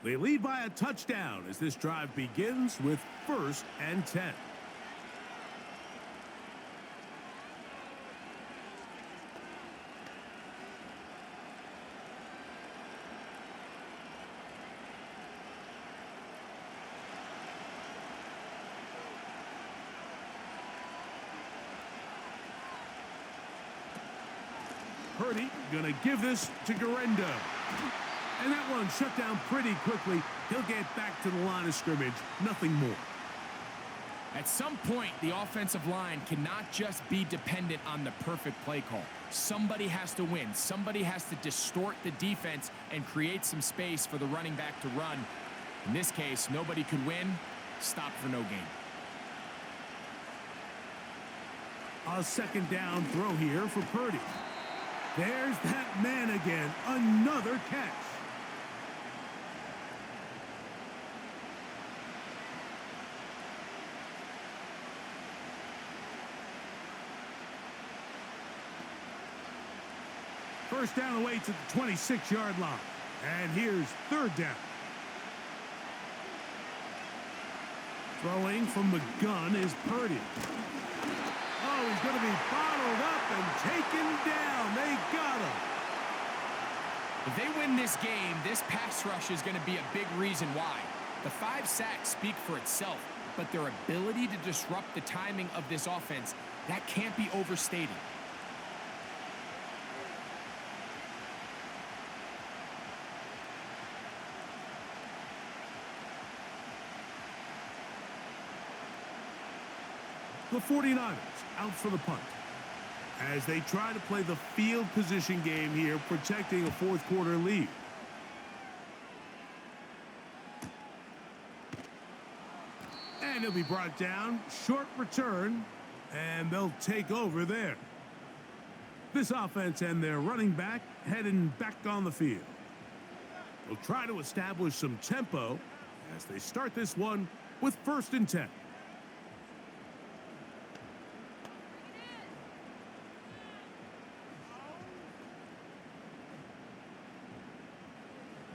They lead by a touchdown as this drive begins with 1st and 10. Purdy gonna give this to Garendo. And that one shut down pretty quickly. He'll get back to the line of scrimmage. Nothing more. At some point, the offensive line cannot just be dependent on the perfect play call. Somebody has to win. Somebody has to distort the defense and create some space for the running back to run. In this case, nobody could win. Stop for no gain. A second down throw here for Purdy. There's that man again. Another catch. First down away to the 26-yard line. And here's third down. Throwing from the gun is Purdy. Oh, he's going to be bottled up and taken down. They got him. If they win this game, this pass rush is going to be a big reason why. The 5 sacks speak for itself, but their ability to disrupt the timing of this offense, that can't be overstated. The 49ers out for the punt as they try to play the field position game here, protecting a fourth quarter lead. And he'll be brought down. Short return, and they'll take over there. This offense and their running back heading back on the field. They'll try to establish some tempo as they start this one with 1st and 10.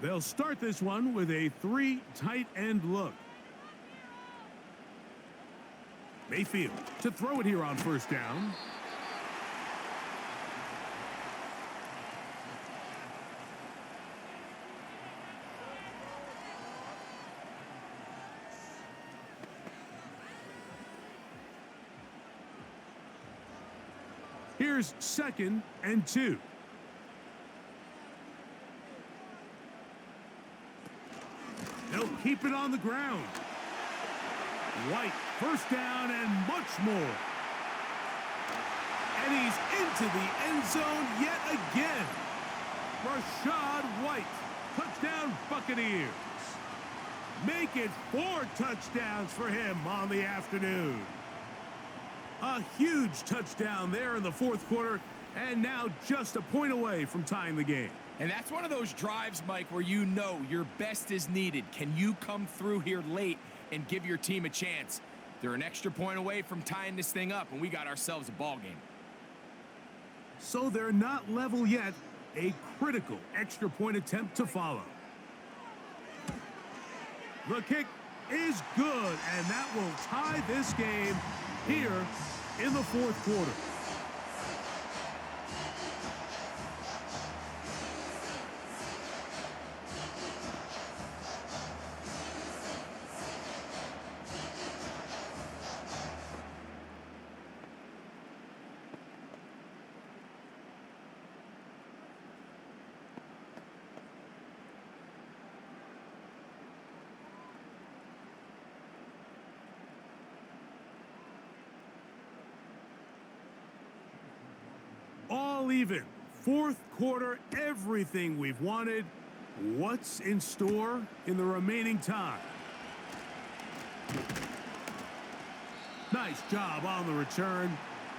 They'll start this one with a 3 tight end look. Mayfield to throw it here on first down. Here's 2nd and 2. They'll keep it on the ground. White, first down and much more. And he's into the end zone yet again. Rashad White, touchdown Buccaneers. Make it 4 touchdowns for him on the afternoon. A huge touchdown there in the 4th quarter, and now just a point away from tying the game. And that's one of those drives, Mike, where you know your best is needed. Can you come through here late and give your team a chance? They're an extra point away from tying this thing up, and we got ourselves a ball game. So they're not level yet. A critical extra point attempt to follow. The kick is good, and that will tie this game here in the 4th quarter. All even. 4th quarter, everything we've wanted. What's in store in the remaining time? Nice job on the return.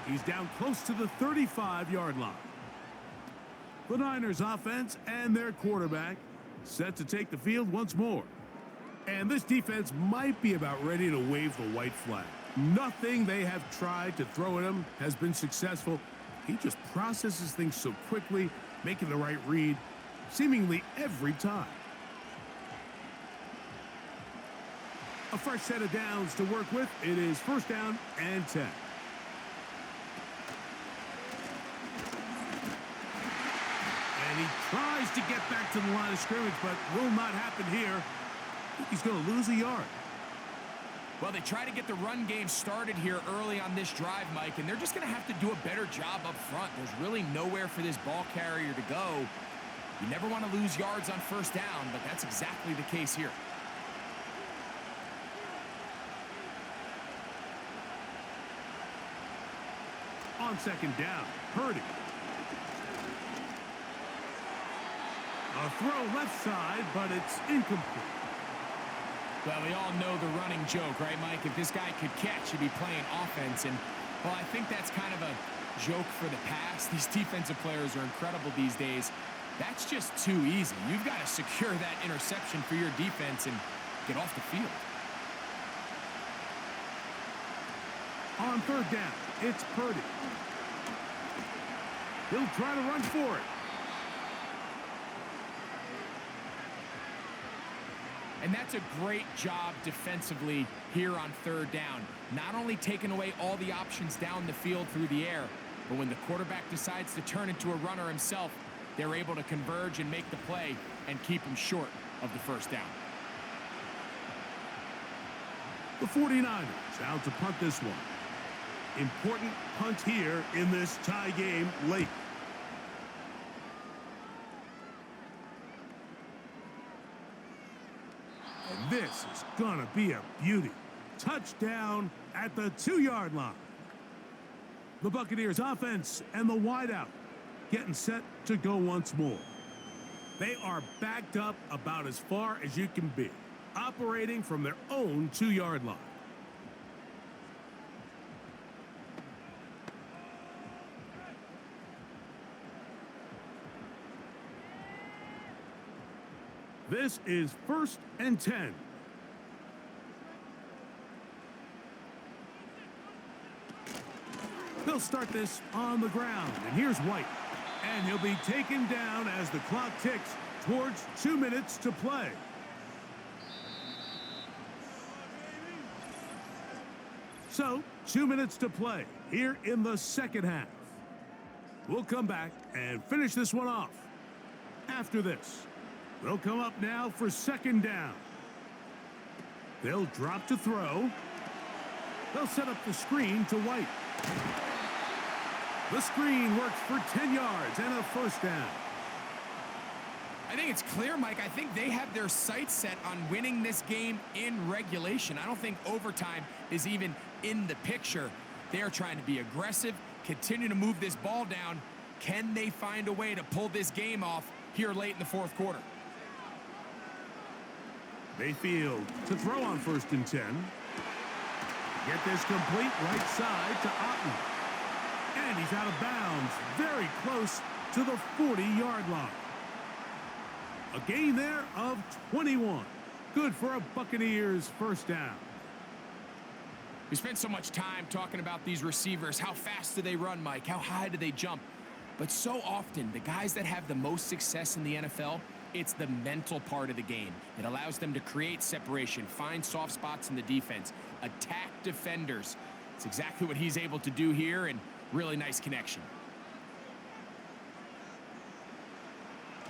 He's down close to the 35-yard line. The Niners offense and their quarterback set to take the field once more. And this defense might be about ready to wave the white flag. Nothing they have tried to throw at him has been successful. He just processes things so quickly, making the right read, seemingly every time. A fresh set of downs to work with. It is 1st down and 10. And he tries to get back to the line of scrimmage, but will not happen here. I think he's going to lose a yard. Well, they try to get the run game started here early on this drive, Mike, and they're just going to have to do a better job up front. There's really nowhere for this ball carrier to go. You never want to lose yards on 1st down, but that's exactly the case here. On 2nd down, Purdy. A throw left side, but it's incomplete. Well, we all know the running joke, right, Mike? If this guy could catch, he'd be playing offense. And, well, I think that's kind of a joke for the past. These defensive players are incredible these days. That's just too easy. You've got to secure that interception for your defense and get off the field. On 3rd down, it's Purdy. He'll try to run for it. And that's a great job defensively here on 3rd down. Not only taking away all the options down the field through the air, but when the quarterback decides to turn into a runner himself, they're able to converge and make the play and keep him short of the 1st down. The 49ers out to punt this one. Important punt here in this tie game late. And this is gonna be a beauty. Touchdown at the 2-yard line. The Buccaneers offense and the wideout getting set to go once more. They are backed up about as far as you can be, operating from their own 2-yard line. This is 1st and 10. They'll start this on the ground, and here's White. And he'll be taken down as the clock ticks towards 2 minutes to play. So, 2 minutes to play here in the second half. We'll come back and finish this one off. After this, they'll come up now for second down. They'll drop to throw. They'll set up the screen to White. The screen works for 10 yards and a first down. I think it's clear, Mike. I think they have their sights set on winning this game in regulation. I don't think overtime is even in the picture. They are trying to be aggressive, continue to move this ball down. Can they find a way to pull this game off here late in the fourth quarter? Mayfield to throw on 1st and 10. Get this complete right side to Otten. And he's out of bounds, very close to the 40-yard line. A gain there of 21. Good for a Buccaneers first down. We spent so much time talking about these receivers. How fast do they run, Mike? How high do they jump? But so often, the guys that have the most success in the NFL, it's the mental part of the game. It allows them to create separation, find soft spots in the defense, attack defenders. It's exactly what he's able to do here, and really nice connection.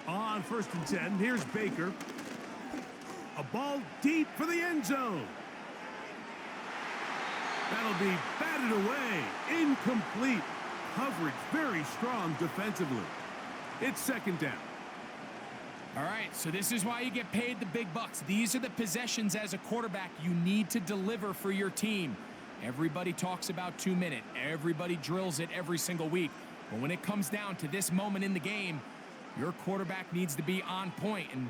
On 1st and 10, here's Baker. A ball deep for the end zone. That'll be batted away. Incomplete. Coverage very strong defensively. It's second down. All right, so this is why you get paid the big bucks. These are the possessions as a quarterback you need to deliver for your team. Everybody talks about 2 minutes. Everybody drills it every single week. But when it comes down to this moment in the game, your quarterback needs to be on point. And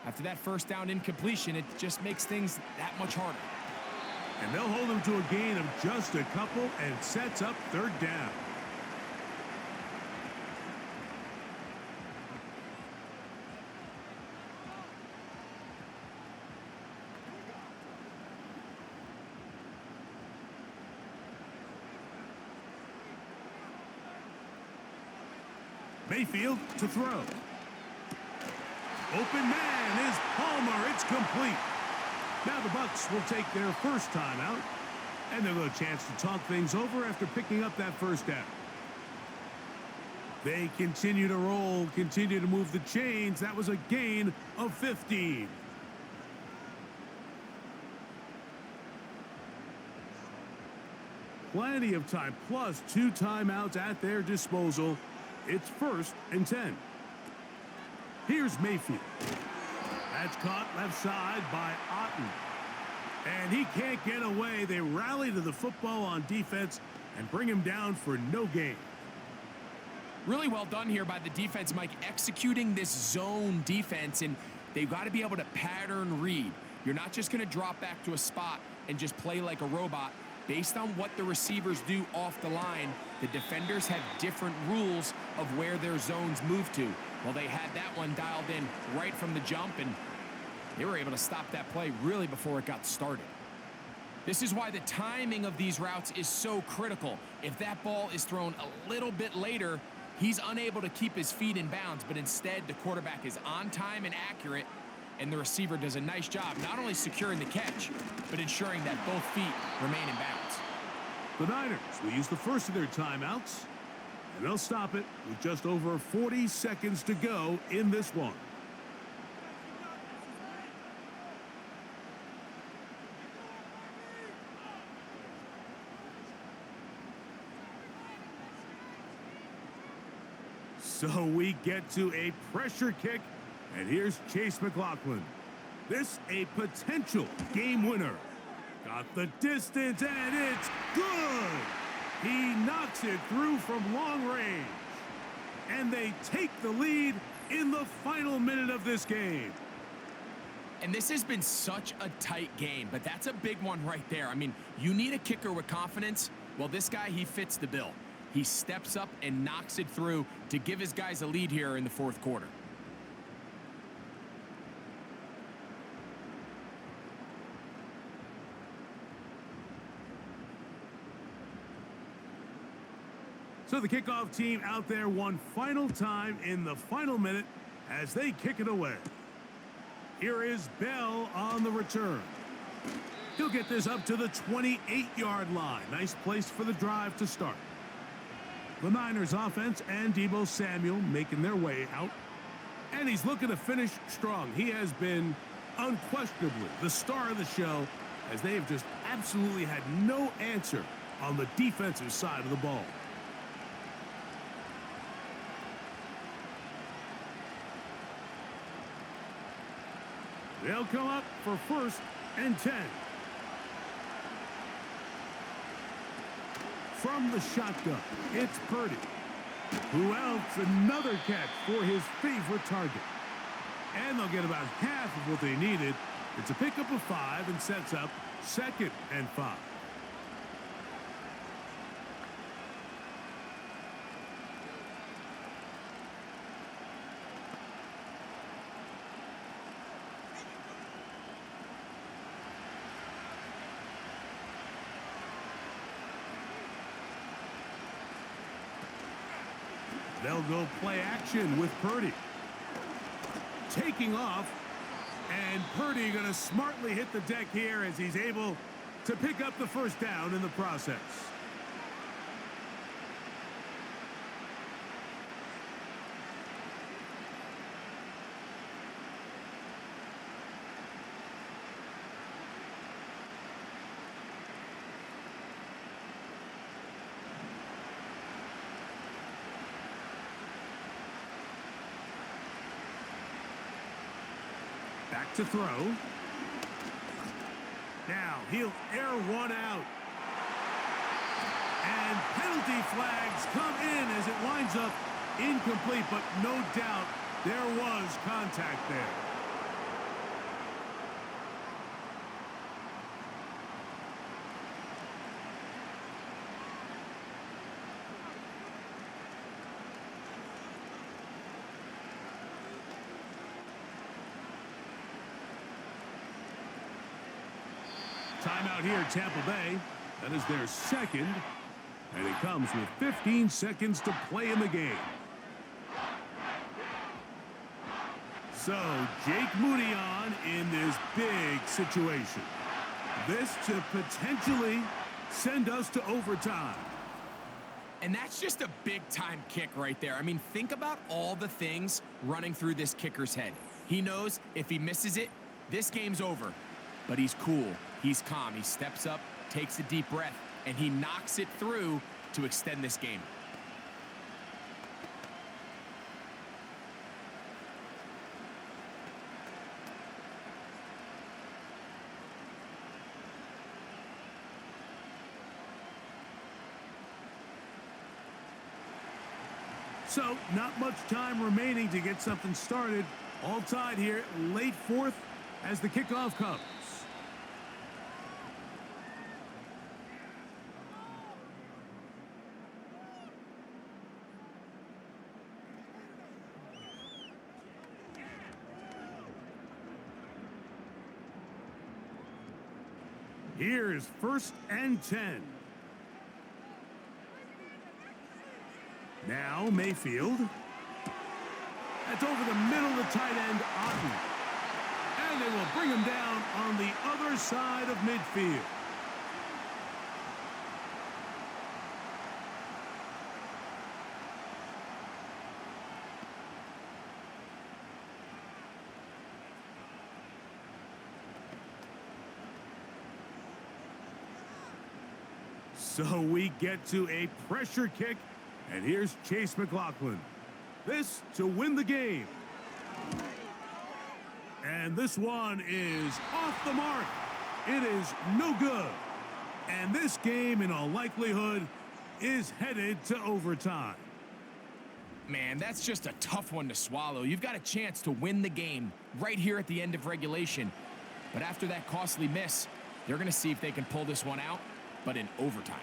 after that first down incompletion, it just makes things that much harder. And they'll hold him to a gain of just a couple and sets up third down. Mayfield to throw. Open man is Palmer. It's complete. Now the Bucs will take their first timeout, and they'll have a chance to talk things over after picking up that first down. They continue to roll, continue to move the chains. That was a gain of 15. Plenty of time, plus 2 timeouts at their disposal. It's 1st and 10. Here's Mayfield. That's caught left side by Otten. And he can't get away. They rally to the football on defense and bring him down for no gain. Really well done here by the defense, Mike, executing this zone defense, and they've got to be able to pattern read. You're not just going to drop back to a spot and just play like a robot. Based on what the receivers do off the line, the defenders have different rules of where their zones move to. Well, they had that one dialed in right from the jump, and they were able to stop that play really before it got started. This is why the timing of these routes is so critical. If that ball is thrown a little bit later, he's unable to keep his feet in bounds, but instead the quarterback is on time and accurate, and the receiver does a nice job not only securing the catch, but ensuring that both feet remain in bounds. The Niners will use the first of their timeouts, and they'll stop it with just over 40 seconds to go in this one. So we get to a pressure kick, and here's Chase McLaughlin. This a potential game winner. Got the distance, and it's good. He knocks it through from long range. And they take the lead in the final minute of this game. And this has been such a tight game, but that's a big one right there. I mean, you need a kicker with confidence. Well, this guy, he fits the bill. He steps up and knocks it through to give his guys a lead here in the fourth quarter. So the kickoff team out there one final time in the final minute as they kick it away. Here is Bell on the return. He'll get this up to the 28-yard line. Nice place for the drive to start. The Niners offense and Deebo Samuel making their way out. And he's looking to finish strong. He has been unquestionably the star of the show, as they have just absolutely had no answer on the defensive side of the ball. They'll come up for 1st and 10. From the shotgun, it's Purdy. Who else? Another catch for his favorite target. And they'll get about half of what they needed. It's a pickup of 5 and sets up 2nd and 5. They'll go play action with Purdy. Taking off, and Purdy going to smartly hit the deck here as he's able to pick up the 1st down in the process. Back to throw. Now he'll air one out. And penalty flags come in as it winds up incomplete, but no doubt there was contact there. Timeout here, Tampa Bay. That is their 2nd, and it comes with 15 seconds to play in the game. So, Jake Moody on in this big situation. This to potentially send us to overtime. And that's just a big-time kick right there. I mean, think about all the things running through this kicker's head. He knows if he misses it, this game's over. But he's cool. He's calm. He steps up, takes a deep breath, and he knocks it through to extend this game. So, not much time remaining to get something started. All tied here, late 4th as the kickoff comes. Here's 1st and 10. Now Mayfield. That's over the middle of the tight end, Otten. And they will bring him down on the other side of midfield. So we get to a pressure kick, and here's Chase McLaughlin. This to win the game. And this one is off the mark. It is no good. And this game, in all likelihood, is headed to overtime. Man, that's just a tough one to swallow. You've got a chance to win the game right here at the end of regulation. But after that costly miss, they're going to see if they can pull this one out, but in overtime.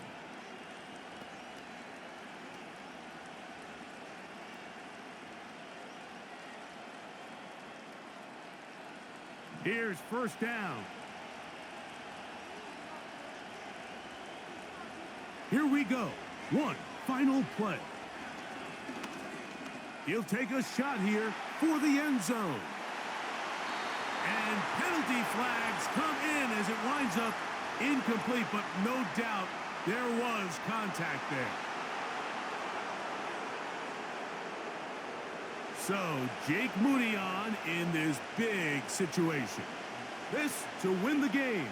Here's 1st down. Here we go. One final play. He'll take a shot here for the end zone. And penalty flags come in as it winds up incomplete, but no doubt there was contact there. So, Jake Moody on in this big situation. This to win the game.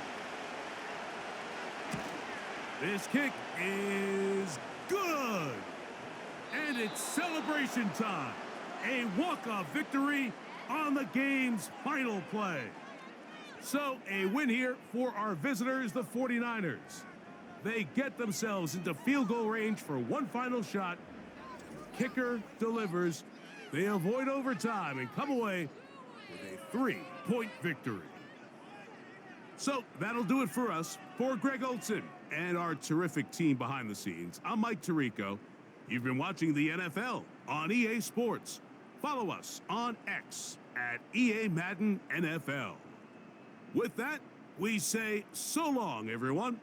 This kick is good. And it's celebration time. A walk-off victory on the game's final play. So, a win here for our visitors, the 49ers. They get themselves into field goal range for one final shot. Kicker delivers. They avoid overtime and come away with a 3-point victory. So, that'll do it for us. For Greg Olson and our terrific team behind the scenes, I'm Mike Tirico. You've been watching the NFL on EA Sports. Follow us on X at EA Madden NFL. With that, we say so long, everyone.